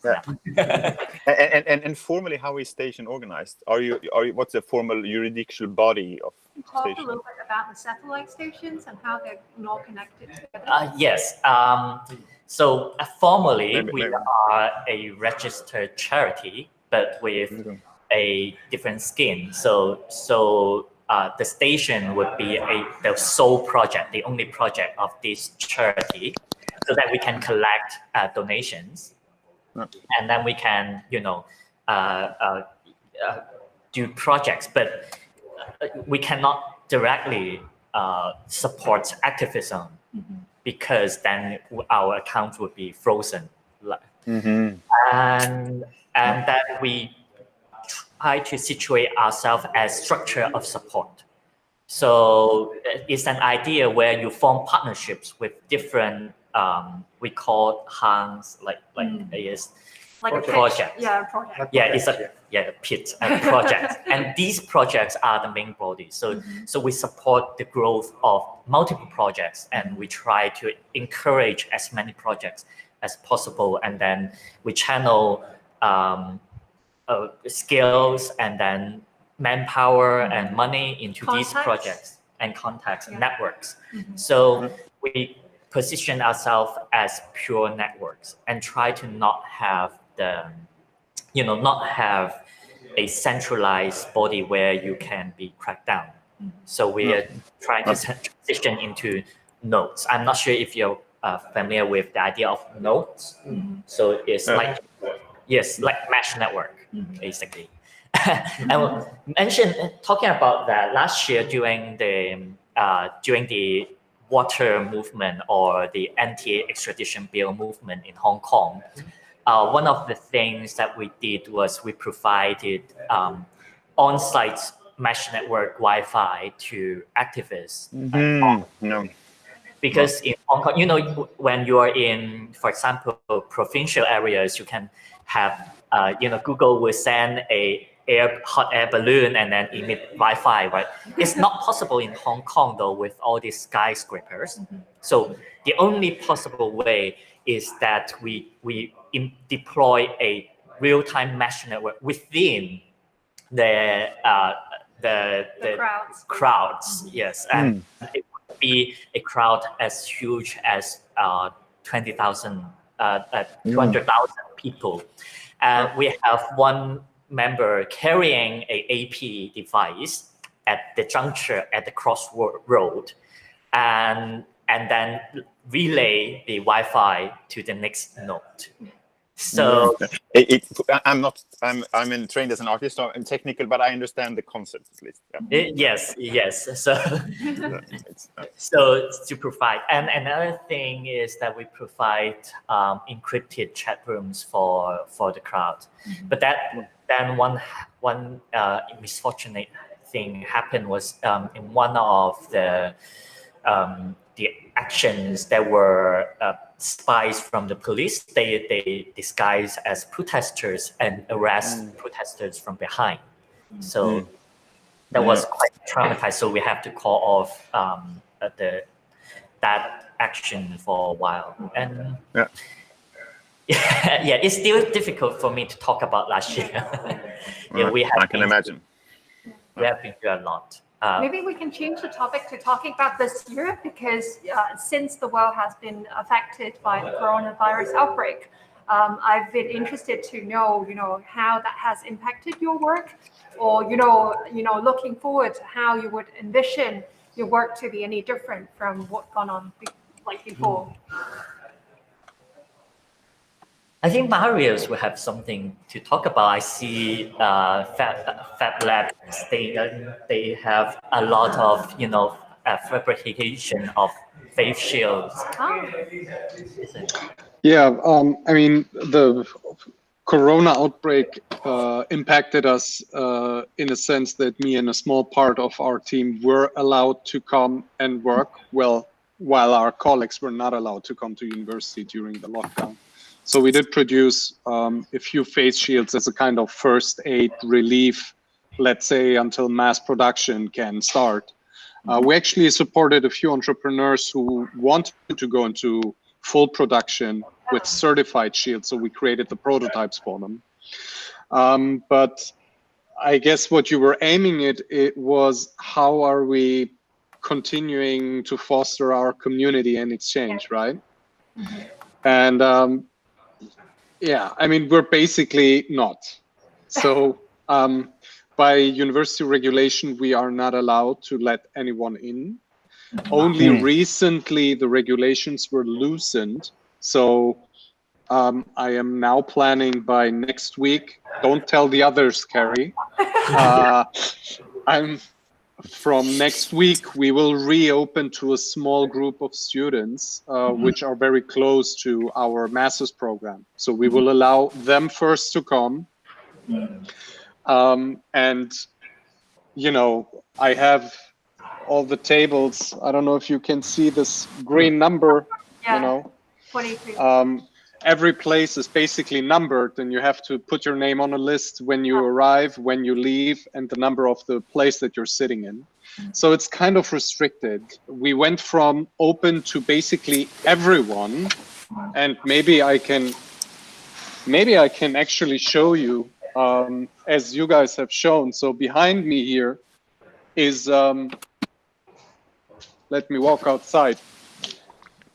[SPEAKER 3] And formally, how is Station organized? Are you? What's the formal juridical body of
[SPEAKER 2] Talk
[SPEAKER 3] Station?
[SPEAKER 2] a little bit about the satellite stations and how they're all connected together.
[SPEAKER 1] Yes. So formally, we are a registered charity, but with a different skin. So the station would be the sole project, the only project of this charity, so that we can collect donations, and then we can do projects, but we cannot directly support activism, because then our account would be frozen. And then we try to situate ourselves as structure of support. So it's an idea where you form partnerships with different, we call hands, like a project.
[SPEAKER 2] Project.
[SPEAKER 1] Yeah, it's pit projects, and these projects are the main body. So we support the growth of multiple projects, and we try to encourage as many projects as possible, and then we channel skills and then manpower and money into these projects and contacts and networks. So we position ourselves as pure networks and try to not have not have a centralized body where you can be cracked down. So we are trying to transition into nodes. I'm not sure if you're familiar with the idea of nodes. So it's like mesh network, basically. And talking about that, last year during the water movement or the anti-extradition bill movement in Hong Kong, one of the things that we did was we provided on-site mesh network Wi-Fi to activists. Because in Hong Kong, when you are in, for example, provincial areas, you can have, Google will send a hot air balloon and then emit Wi-Fi, right? It's not possible in Hong Kong though with all these skyscrapers. So the only possible way is that we deploy a real-time mesh network within the crowds. Yes, and it would be a crowd as huge as 200,000 people. We have one member carrying a AP device at the juncture at the crossroad, and then relay the Wi-Fi to the next node. So
[SPEAKER 3] I'm trained as an artist, so I'm technical, but I understand the concept at least.
[SPEAKER 1] Yes. So to provide, and another thing is that we provide encrypted chat rooms for the crowd. But then one misfortunate thing happened was in one of the actions, there were spies from the police. They disguise as protesters and arrest protesters from behind. So that was quite traumatized. So we have to call off that action for a while. And it's still difficult for me to talk about last year.
[SPEAKER 3] I can imagine.
[SPEAKER 1] We have been through a lot.
[SPEAKER 2] Maybe we can change the topic to talking about this year, because since the world has been affected by the coronavirus outbreak, I've been interested to know, how that has impacted your work, or looking forward to how you would envision your work to be any different from what's gone on before.
[SPEAKER 1] I think Marius will have something to talk about. I see FabLab, they have a lot of fabrication of face shields.
[SPEAKER 5] I mean, the Corona outbreak impacted us in a sense that me and a small part of our team were allowed to come and work, while our colleagues were not allowed to come to university during the lockdown. So we did produce a few face shields as a kind of first aid relief, let's say, until mass production can start. We actually supported a few entrepreneurs who wanted to go into full production with certified shields, so we created the prototypes for them. But I guess what you were aiming at, it was how are we continuing to foster our community and exchange, right? And I mean, we're basically not. So by university regulation, we are not allowed to let anyone in. Only recently the regulations were loosened. So I am now planning by next week. Don't tell the others, Carrie. From next week, we will reopen to a small group of students, which are very close to our master's program. So we will allow them first to come. And, I have all the tables. I don't know if you can see this green number,
[SPEAKER 2] 23.
[SPEAKER 5] every place is basically numbered, and you have to put your name on a list when you arrive, when you leave, and the number of the place that you're sitting in. So it's kind of restricted. We went from open to basically everyone, and maybe I can actually show you, as you guys have shown. So behind me here is, let me walk outside.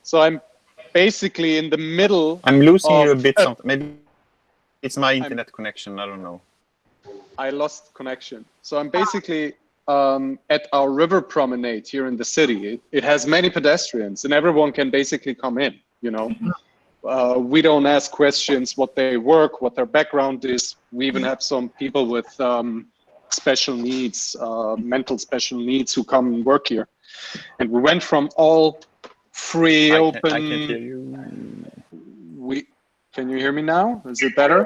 [SPEAKER 5] So I'm basically in the middle.
[SPEAKER 3] I'm losing you a bit. Maybe it's my internet connection. I don't know.
[SPEAKER 5] I lost connection. So I'm basically at our river promenade here in the city. It has many pedestrians, and everyone can basically come in. You know, we don't ask questions what they work, what their background is. We even have some people with special needs, mental special needs, who come and work here. And we went from all free, open.
[SPEAKER 3] I can hear you.
[SPEAKER 5] Can you hear me now? Is it better?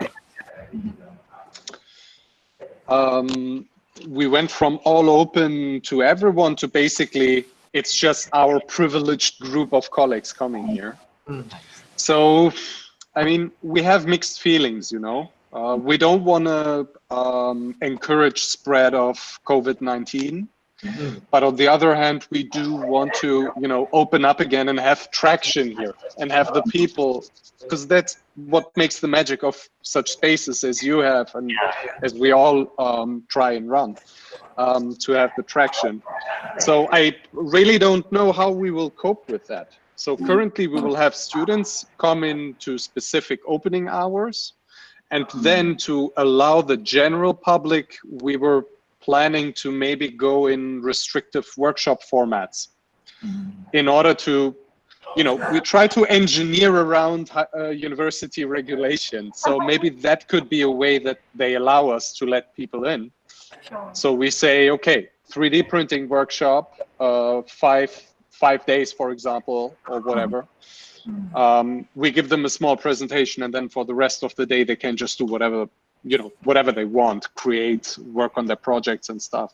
[SPEAKER 5] We went from all open to everyone to basically, it's just our privileged group of colleagues coming here. So, I mean, we have mixed feelings, you know. We don't want to encourage spread of COVID-19. But on the other hand, we do want to, you know, open up again and have traction here and have the people, because that's what makes the magic of such spaces as you have and as we all try and run, to have the traction. So I really don't know how we will cope with that. So currently we will have students come into specific opening hours, and then to allow the general public, we were planning to maybe go in restrictive workshop formats in order to, you know, we try to engineer around university regulation. So maybe that could be a way that they allow us to let people in. So we say, okay, 3D printing workshop, 5 days, for example, or whatever. We give them a small presentation, and then for the rest of the day, they can just do whatever, you know, whatever they want, create, work on their projects and stuff.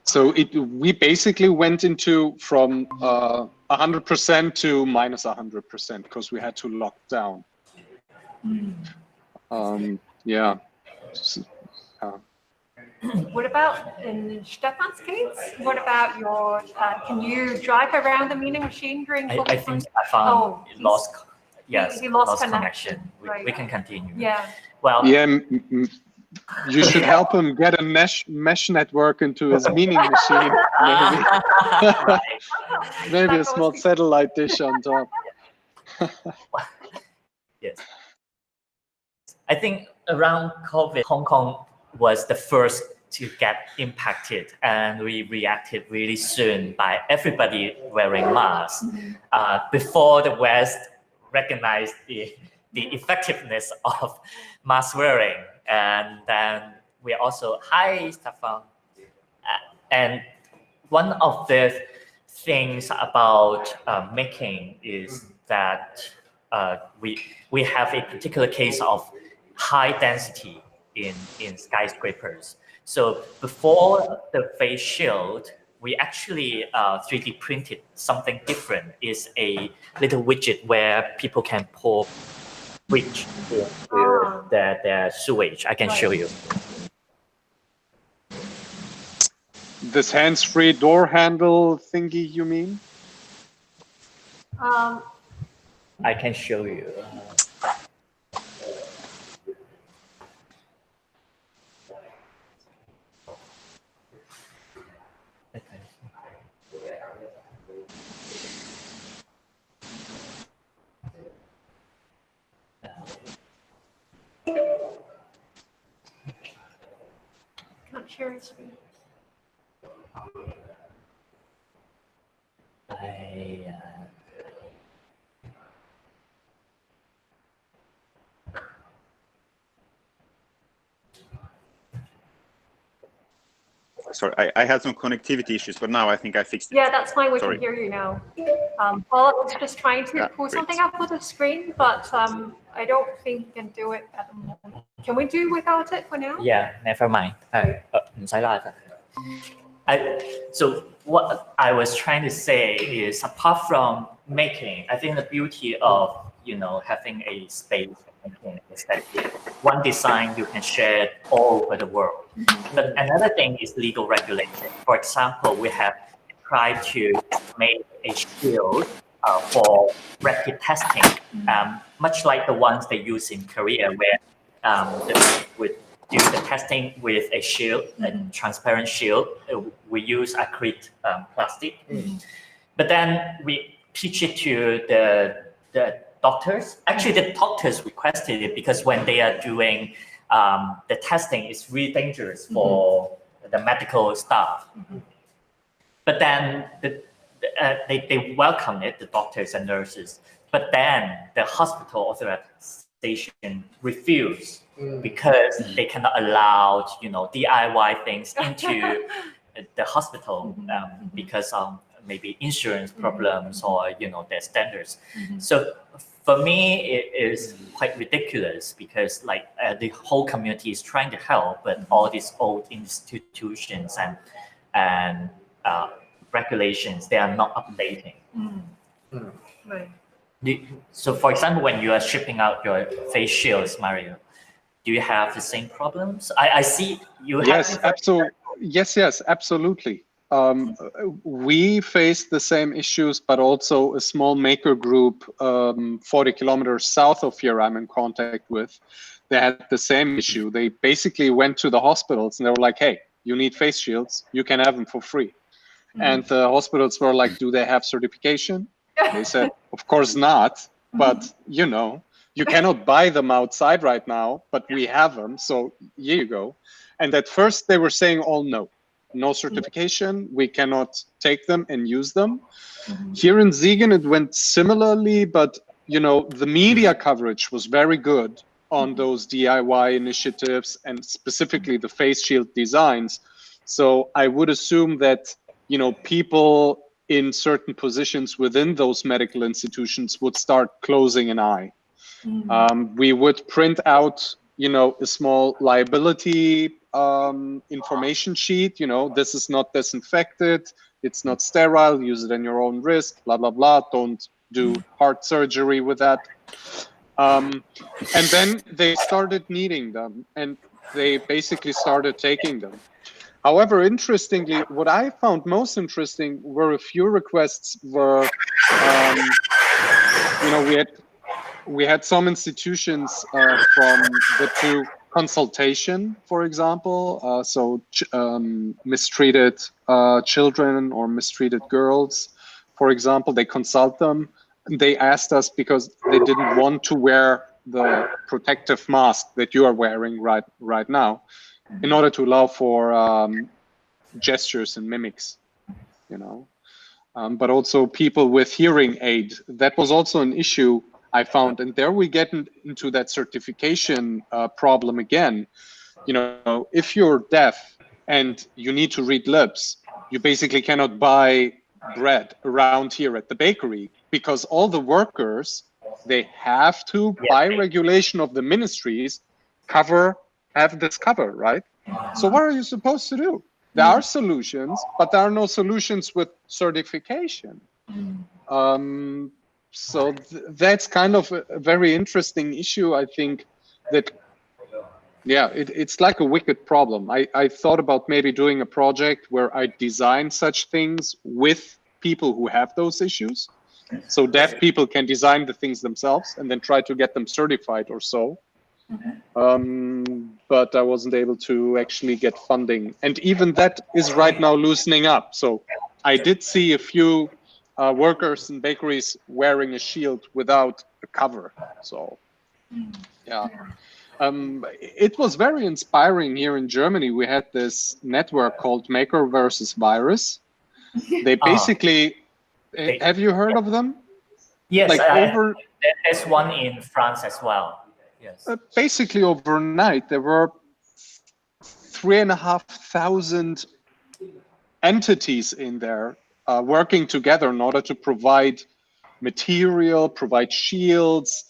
[SPEAKER 5] So we basically went into from 100% to minus 100% because we had to lock down. Yeah.
[SPEAKER 2] What about in Staffan's case? What about your, can you drive around the meeting machine during
[SPEAKER 1] I think Staffan lost. Yes,
[SPEAKER 2] he lost
[SPEAKER 1] connection.
[SPEAKER 2] Right.
[SPEAKER 1] We can continue.
[SPEAKER 2] Yeah.
[SPEAKER 1] Well.
[SPEAKER 5] Yeah, you should help him get a mesh network into his meeting machine. Maybe, maybe a small satellite dish on top.
[SPEAKER 1] Yes. I think around COVID, Hong Kong was the first to get impacted, and we reacted really soon by everybody wearing masks. Before the West recognized the effectiveness of mask wearing, and then we also, hi Staffan. And one of the things about making is that we have a particular case of high density in skyscrapers. So before the face shield, we actually 3D printed something different. It's a little widget where people can pour bleach into their sewage. I can show you.
[SPEAKER 5] This hands-free door handle thingy, you mean?
[SPEAKER 1] I can show you.
[SPEAKER 2] Can't share his screen.
[SPEAKER 3] Sorry, I had some connectivity issues, but now I think I fixed it.
[SPEAKER 2] Yeah, that's fine. We
[SPEAKER 3] Sorry.
[SPEAKER 2] can hear you now. Paul was just trying to pull something up with the screen, but I don't think we can do it at the moment. Can we do without it for now?
[SPEAKER 1] Yeah, never mind. 唔使啦。So what I was trying to say is, apart from making, I think the beauty of having a space is that one design you can share it all over the world. But another thing is legal regulation. For example, we have tried to make a shield for rapid testing, much like the ones they use in Korea, where they would do the testing with a shield, a transparent shield. We use acrylic plastic, but then we teach it to the doctors. Actually, the doctors requested it because when they are doing the testing, it's really dangerous for the medical staff. But then they welcome it, the doctors and nurses. But then the hospital authorization refused because they cannot allow DIY things into the hospital because of maybe insurance problems or their standards. So for me, it is quite ridiculous because the whole community is trying to help, but all these old institutions and regulations, they are not updating.
[SPEAKER 2] Right.
[SPEAKER 1] So for example, when you are shipping out your face shields, Mario, do you have the same problems? I see you
[SPEAKER 5] Yes,
[SPEAKER 1] have.
[SPEAKER 5] absolutely. Yes, absolutely. We face the same issues, but also a small maker group 40 kilometers south of here I'm in contact with. They had the same issue. They basically went to the hospitals and they were like, hey, you need face shields, you can have them for free. And the hospitals were like, do they have certification? They said, of course not, but you cannot buy them outside right now, but we have them, so here you go. And at first they were saying, oh no certification, we cannot take them and use them. Here in Siegen it went similarly, but the media coverage was very good on those DIY initiatives and specifically the face shield designs. So I would assume that people in certain positions within those medical institutions would start closing an eye. We would print out, a small liability information sheet. This is not disinfected, it's not sterile, use it in your own risk, blah, blah, blah. Don't do heart surgery with that. And then they started needing them and they basically started taking them. However, interestingly, what I found most interesting were a few requests where, we had some institutions from the to consultation, for example, mistreated children or mistreated girls, for example, they consult them. They asked us because they didn't want to wear the protective mask that you are wearing right now, in order to allow for gestures and mimics, but also people with hearing aid. That was also an issue I found, and there we get into that certification problem again. If you're deaf and you need to read lips, you basically cannot buy bread around here at the bakery because all the workers, they have to, by regulation of the ministries, have this cover, right? So what are you supposed to do? There are solutions, but there are no solutions with certification. So that's kind of a very interesting issue. I think that, it's like a wicked problem. I thought about maybe doing a project where I design such things with people who have those issues. So deaf people can design the things themselves and then try to get them certified or so. But I wasn't able to actually get funding. And even that is right now loosening up. So I did see a few workers in bakeries wearing a shield without a cover. So, it was very inspiring here in Germany. We had this network called Maker versus Virus. They basically, have you heard of them?
[SPEAKER 1] Yes, there's one in France as well. Yes.
[SPEAKER 5] Basically overnight, there were 3,500 entities in there working together in order to provide material, provide shields,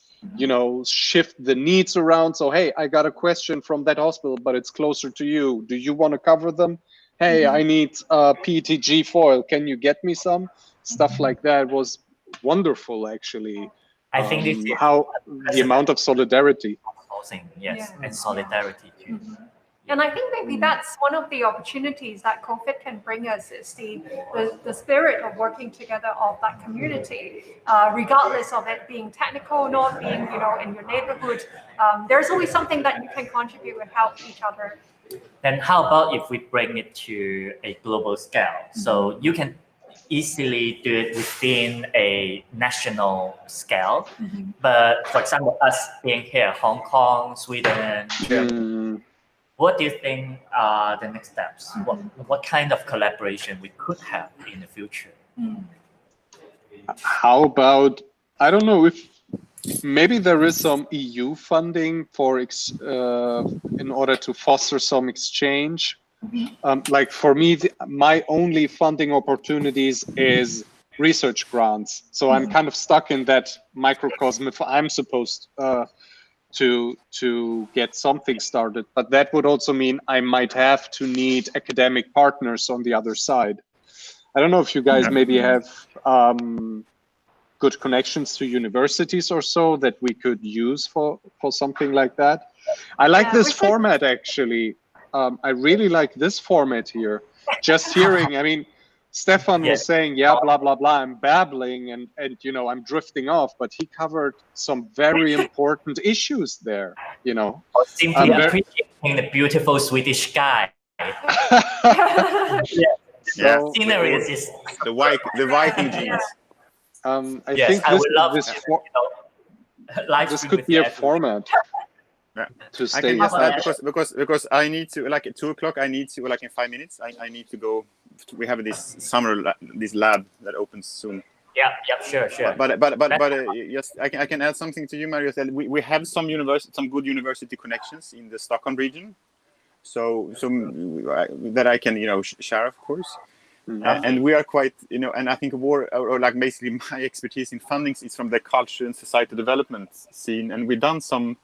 [SPEAKER 5] shift the needs around. So, hey, I got a question from that hospital, but it's closer to you. Do you want to cover them? hey, I need PETG foil. Can you get me some? Stuff like that was wonderful, actually.
[SPEAKER 1] I think this is
[SPEAKER 5] how the amount of solidarity.
[SPEAKER 1] Yes, and solidarity too.
[SPEAKER 2] And I think maybe that's one of the opportunities that COVID can bring us is the spirit of working together of that community, regardless of it being technical or not, being in your neighborhood. There's always something that you can contribute and help each other.
[SPEAKER 1] Then how about if we bring it to a global scale? So you can easily do it within a national scale. But for example, us being here, Hong Kong, Sweden, Germany, what do you think are the next steps? What kind of collaboration we could have in the future?
[SPEAKER 5] How about, I don't know if maybe there is some EU funding for in order to foster some exchange. Like for me, my only funding opportunities is research grants. So I'm kind of stuck in that microcosm if I'm supposed to get something started. But that would also mean I might have to need academic partners on the other side. I don't know if you guys maybe have good connections to universities or so that we could use for something like that. I like this format, actually. I really like this format here. Just hearing, I mean, Staffan was saying, yeah, blah, blah, blah, I'm babbling and I'm drifting off, but he covered some very important issues there,
[SPEAKER 1] Or simply appreciating the beautiful Swedish sky. Scenery is just
[SPEAKER 3] the Viking genes.
[SPEAKER 5] I think this could be a format. To stay
[SPEAKER 3] because I need to, like at 2:00, I need to, like in 5 minutes, I need to go. We have this this lab that opens soon.
[SPEAKER 1] Sure.
[SPEAKER 3] But yes, I can add something to you, Marius. We have some good university connections in the Stockholm region, so that I can share, of course. And we are quite and I think or like basically my expertise in fundings is from the culture and society development scene, and we've done some.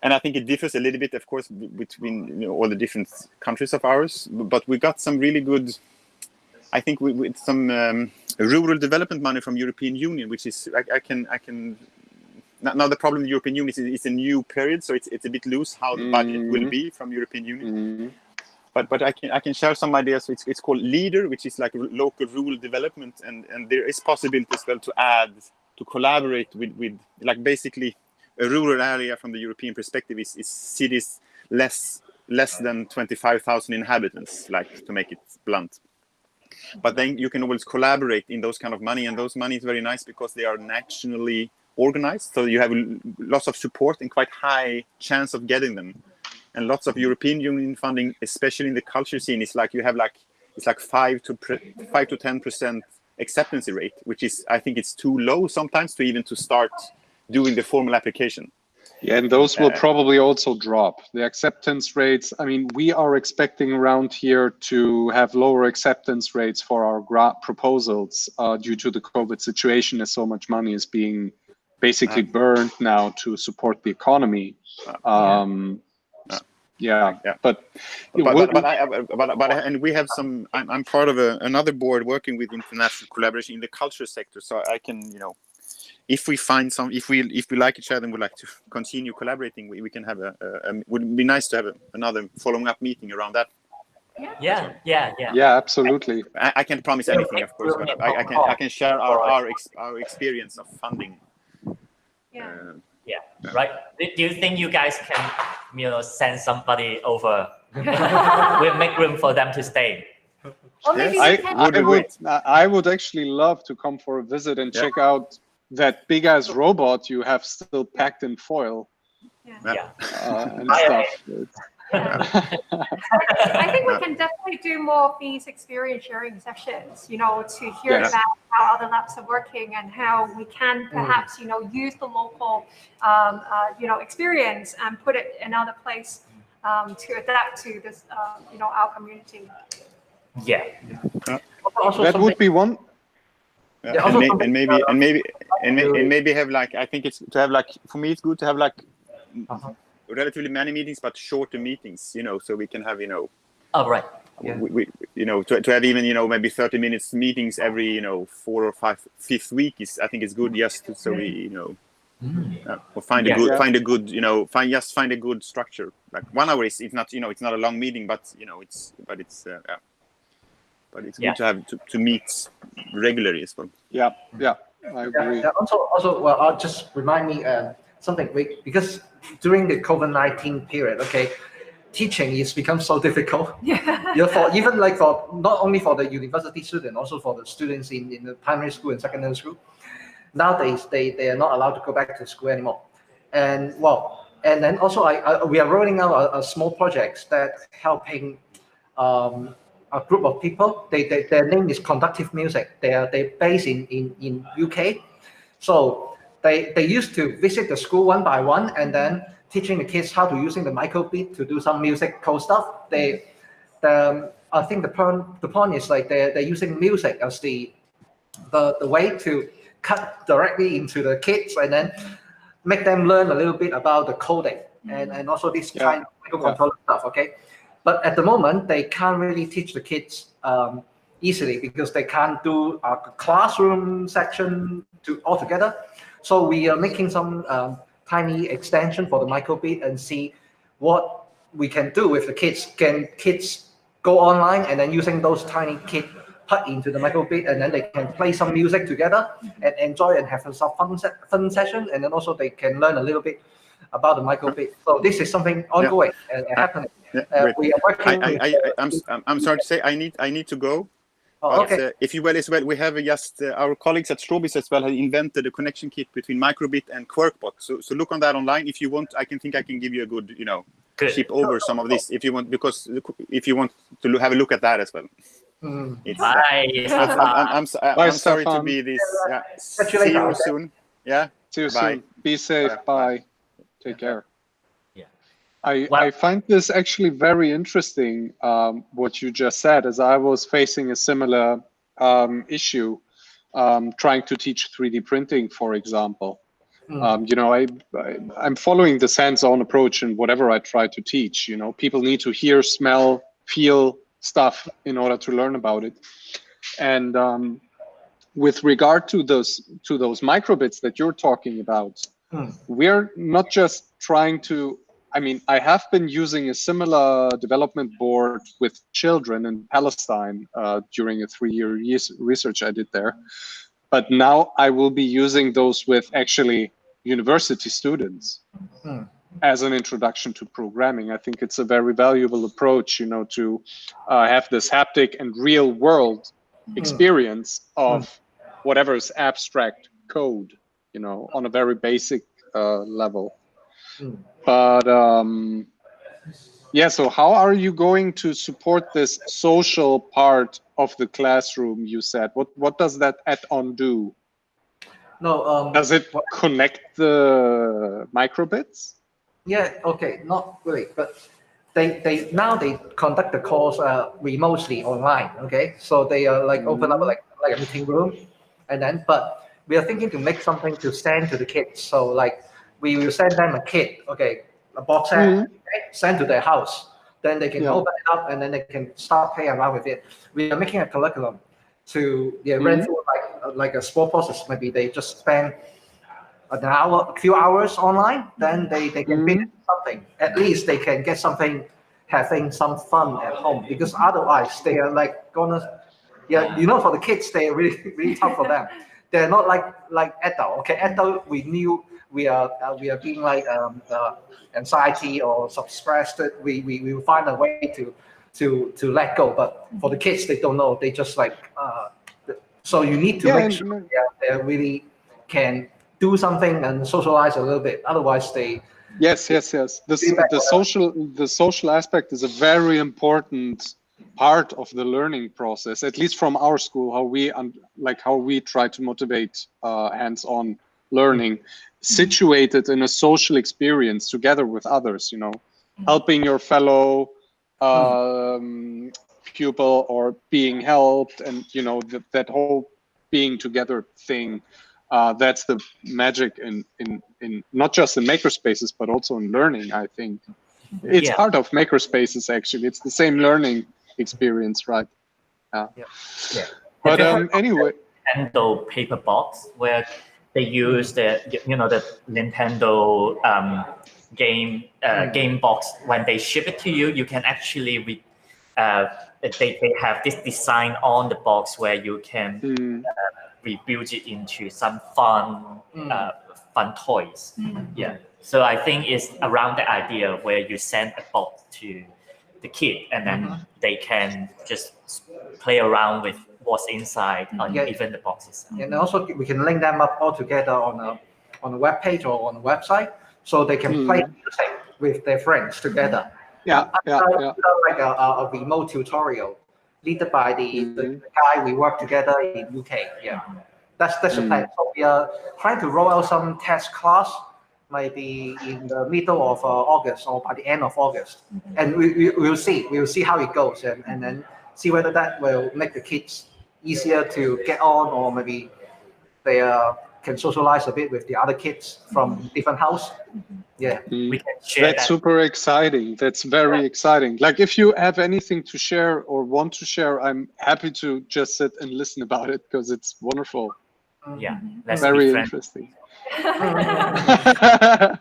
[SPEAKER 3] And I think it differs a little bit, of course, between all the different countries of ours. But we got some really good, I think, with some rural development money from European Union, which is I can. Now the problem in the European Union is a new period, so it's a bit loose how the budget will be from European Union. But I can share some ideas. So it's called LEADER, which is like local rural development, and there is possibility as well to collaborate with like basically. A rural area from the European perspective is cities less than 25,000 inhabitants, like to make it blunt. But then you can always collaborate in those kind of money, and those money is very nice because they are nationally organized. So you have lots of support and quite high chance of getting them. And lots of European Union funding, especially in the culture scene, is like you have it's like 5 to 10% acceptance rate, which is I think it's too low sometimes to start doing the formal application.
[SPEAKER 5] Yeah, and those will probably also drop. The acceptance rates, I mean, we are expecting around here to have lower acceptance rates for our grant proposals due to the COVID situation, as so much money is being basically burned now to support the economy. But
[SPEAKER 3] and we have some. I'm part of another board working with international collaboration in the culture sector, so I can if we find if we like each other and would like to continue collaborating, we can have would be nice to have another following up meeting around that.
[SPEAKER 5] Yeah, absolutely.
[SPEAKER 3] I can't promise anything, of course, but I can share our experience of funding.
[SPEAKER 1] Right. Do you think you guys can send somebody over? We'll make room for them to stay.
[SPEAKER 2] Or maybe
[SPEAKER 5] I would actually love to come for a visit and check out that big ass robot you have still packed in foil. And stuff.
[SPEAKER 2] I think we can definitely do more of these experience sharing sessions, to hear about how other labs are working and how we can perhaps, use the local, experience and put it in another place to adapt to this, our community.
[SPEAKER 5] That would be one.
[SPEAKER 3] And maybe have I think it's to have for me it's good to have relatively many meetings but shorter meetings, so we can have
[SPEAKER 1] Oh right.
[SPEAKER 3] we to have even maybe 30 minutes meetings every 4 or 5th week is, I think, is good, just to, so we or find a good find a good structure. Like 1 hour is, it's not it's not a long meeting, but it's good to have to meet regularly as well.
[SPEAKER 5] Yeah, I agree.
[SPEAKER 4] Yeah, also, well, I'll just remind me something, because during the COVID-19 period, okay, teaching has become so difficult. For even like for not only for the university student, also for the students in the primary school and secondary school. Nowadays, they are not allowed to go back to school anymore. And then also we are rolling out a small projects that helping a group of people. Their name is Conductive Music. They're based in UK. So they used to visit the school one by one, and then teaching the kids how to using the microbeat to do some musical stuff. I think the point is like they're using music as the way to cut directly into the kids, and then make them learn a little bit about the coding and also this kind of microcontroller stuff. Okay, but at the moment they can't really teach the kids easily, because they can't do a classroom section altogether. So we are making some tiny extension for the microbeat and see what we can do with the kids. Can kids go online and then using those tiny kit put into the microbeat, and then they can play some music together and enjoy and have some fun session, and then also they can learn a little bit about the microbeat. So this is something ongoing and happening. We are working.
[SPEAKER 3] I'm sorry to say I need to go.
[SPEAKER 4] Oh, okay.
[SPEAKER 3] But, if you will as well, we have just our colleagues at Strobis as well have invented a connection kit between Microbit and QuirkBot. So look on that online if you want. I can give you a good ship over some of this if you want, because if you want to have a look at that as well. I'm sorry to be this. See you soon. Yeah.
[SPEAKER 5] See you
[SPEAKER 3] Bye.
[SPEAKER 5] soon. Be safe. Bye. Take care.
[SPEAKER 1] Yeah.
[SPEAKER 5] I find this actually very interesting, what you just said, as I was facing a similar issue, trying to teach 3D printing, for example. I'm following this hands-on approach in whatever I try to teach. People need to hear, smell, feel stuff in order to learn about it. And with regard to those microbits that you're talking about, we're not just trying to, I have been using a similar development board with children in Palestine during a 3-year research I did there. But now I will be using those with actually university students as an introduction to programming. I think it's a very valuable approach, to have this haptic and real world experience of whatever is abstract code, on a very basic level. But so how are you going to support this social part of the classroom, you said? What does that add-on do?
[SPEAKER 4] No.
[SPEAKER 5] Does it connect the microbits?
[SPEAKER 4] Yeah, okay, not really, but they now conduct the course remotely online. Okay, so they are like open up like a meeting room, and then but we are thinking to make something to send to the kids. So like we will send them a kit, okay, a box set, send to their house. Then they can open it up, and then they can start playing around with it. We are making a curriculum to run through like a small process. Maybe they just spend an hour, a few hours online, then they can build something. At least they can get something, having some fun at home, because otherwise they are like gonna, for the kids, they are really, really tough for them. They're not like adult. Okay, adult, we knew we are being like anxiety or suppressed. We will find a way to let go. But for the kids, they don't know. They just like so you need to make sure they really can do something and socialize a little bit. Otherwise, they
[SPEAKER 5] yes. The social aspect is a very important part of the learning process, at least from our school. How we try to motivate hands-on learning, situated in a social experience together with others. Helping your fellow pupil or being helped, and that whole being together thing. That's the magic in not just in makerspaces, but also in learning. I think it's part of makerspaces. Actually, it's the same learning experience, right? Yeah.
[SPEAKER 1] Yeah.
[SPEAKER 5] But
[SPEAKER 1] Have you heard of
[SPEAKER 5] anyway,
[SPEAKER 1] Nintendo paper box where they use the Nintendo game box. When they ship it to you, you can actually they have this design on the box where you can rebuild it into some fun toys. Yeah. So I think it's around the idea where you send a box to the kid and then they can just play around with what's inside and even the boxes.
[SPEAKER 4] And also we can link them up all together on a web page or on a website, so they can play music with their friends together. Like a remote tutorial led by the guy we work together in UK. Yeah, that's the plan. So we are trying to roll out some test class, maybe in the middle of August or by the end of August, and we'll see how it goes, and then see whether that will make the kids easier to get on, or maybe they can socialize a bit with the other kids from different house. Yeah,
[SPEAKER 1] we can share
[SPEAKER 5] that's super exciting. That's very exciting. Like, if you have anything to share or want to share, I'm happy to just sit and listen about it because it's wonderful.
[SPEAKER 1] Yeah,
[SPEAKER 5] very interesting.
[SPEAKER 2] Yeah.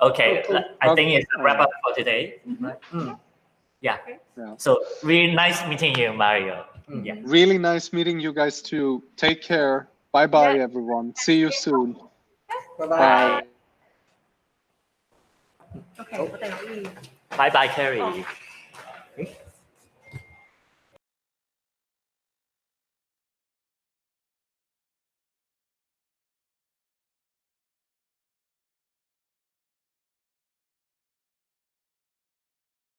[SPEAKER 1] Okay, I think it's a wrap up for today. Yeah. So really nice meeting you, Mario. Yeah.
[SPEAKER 5] Really nice meeting you guys too. Take care. Bye bye, everyone. See you soon.
[SPEAKER 4] Bye.
[SPEAKER 2] Okay.
[SPEAKER 1] Bye bye, Carrie.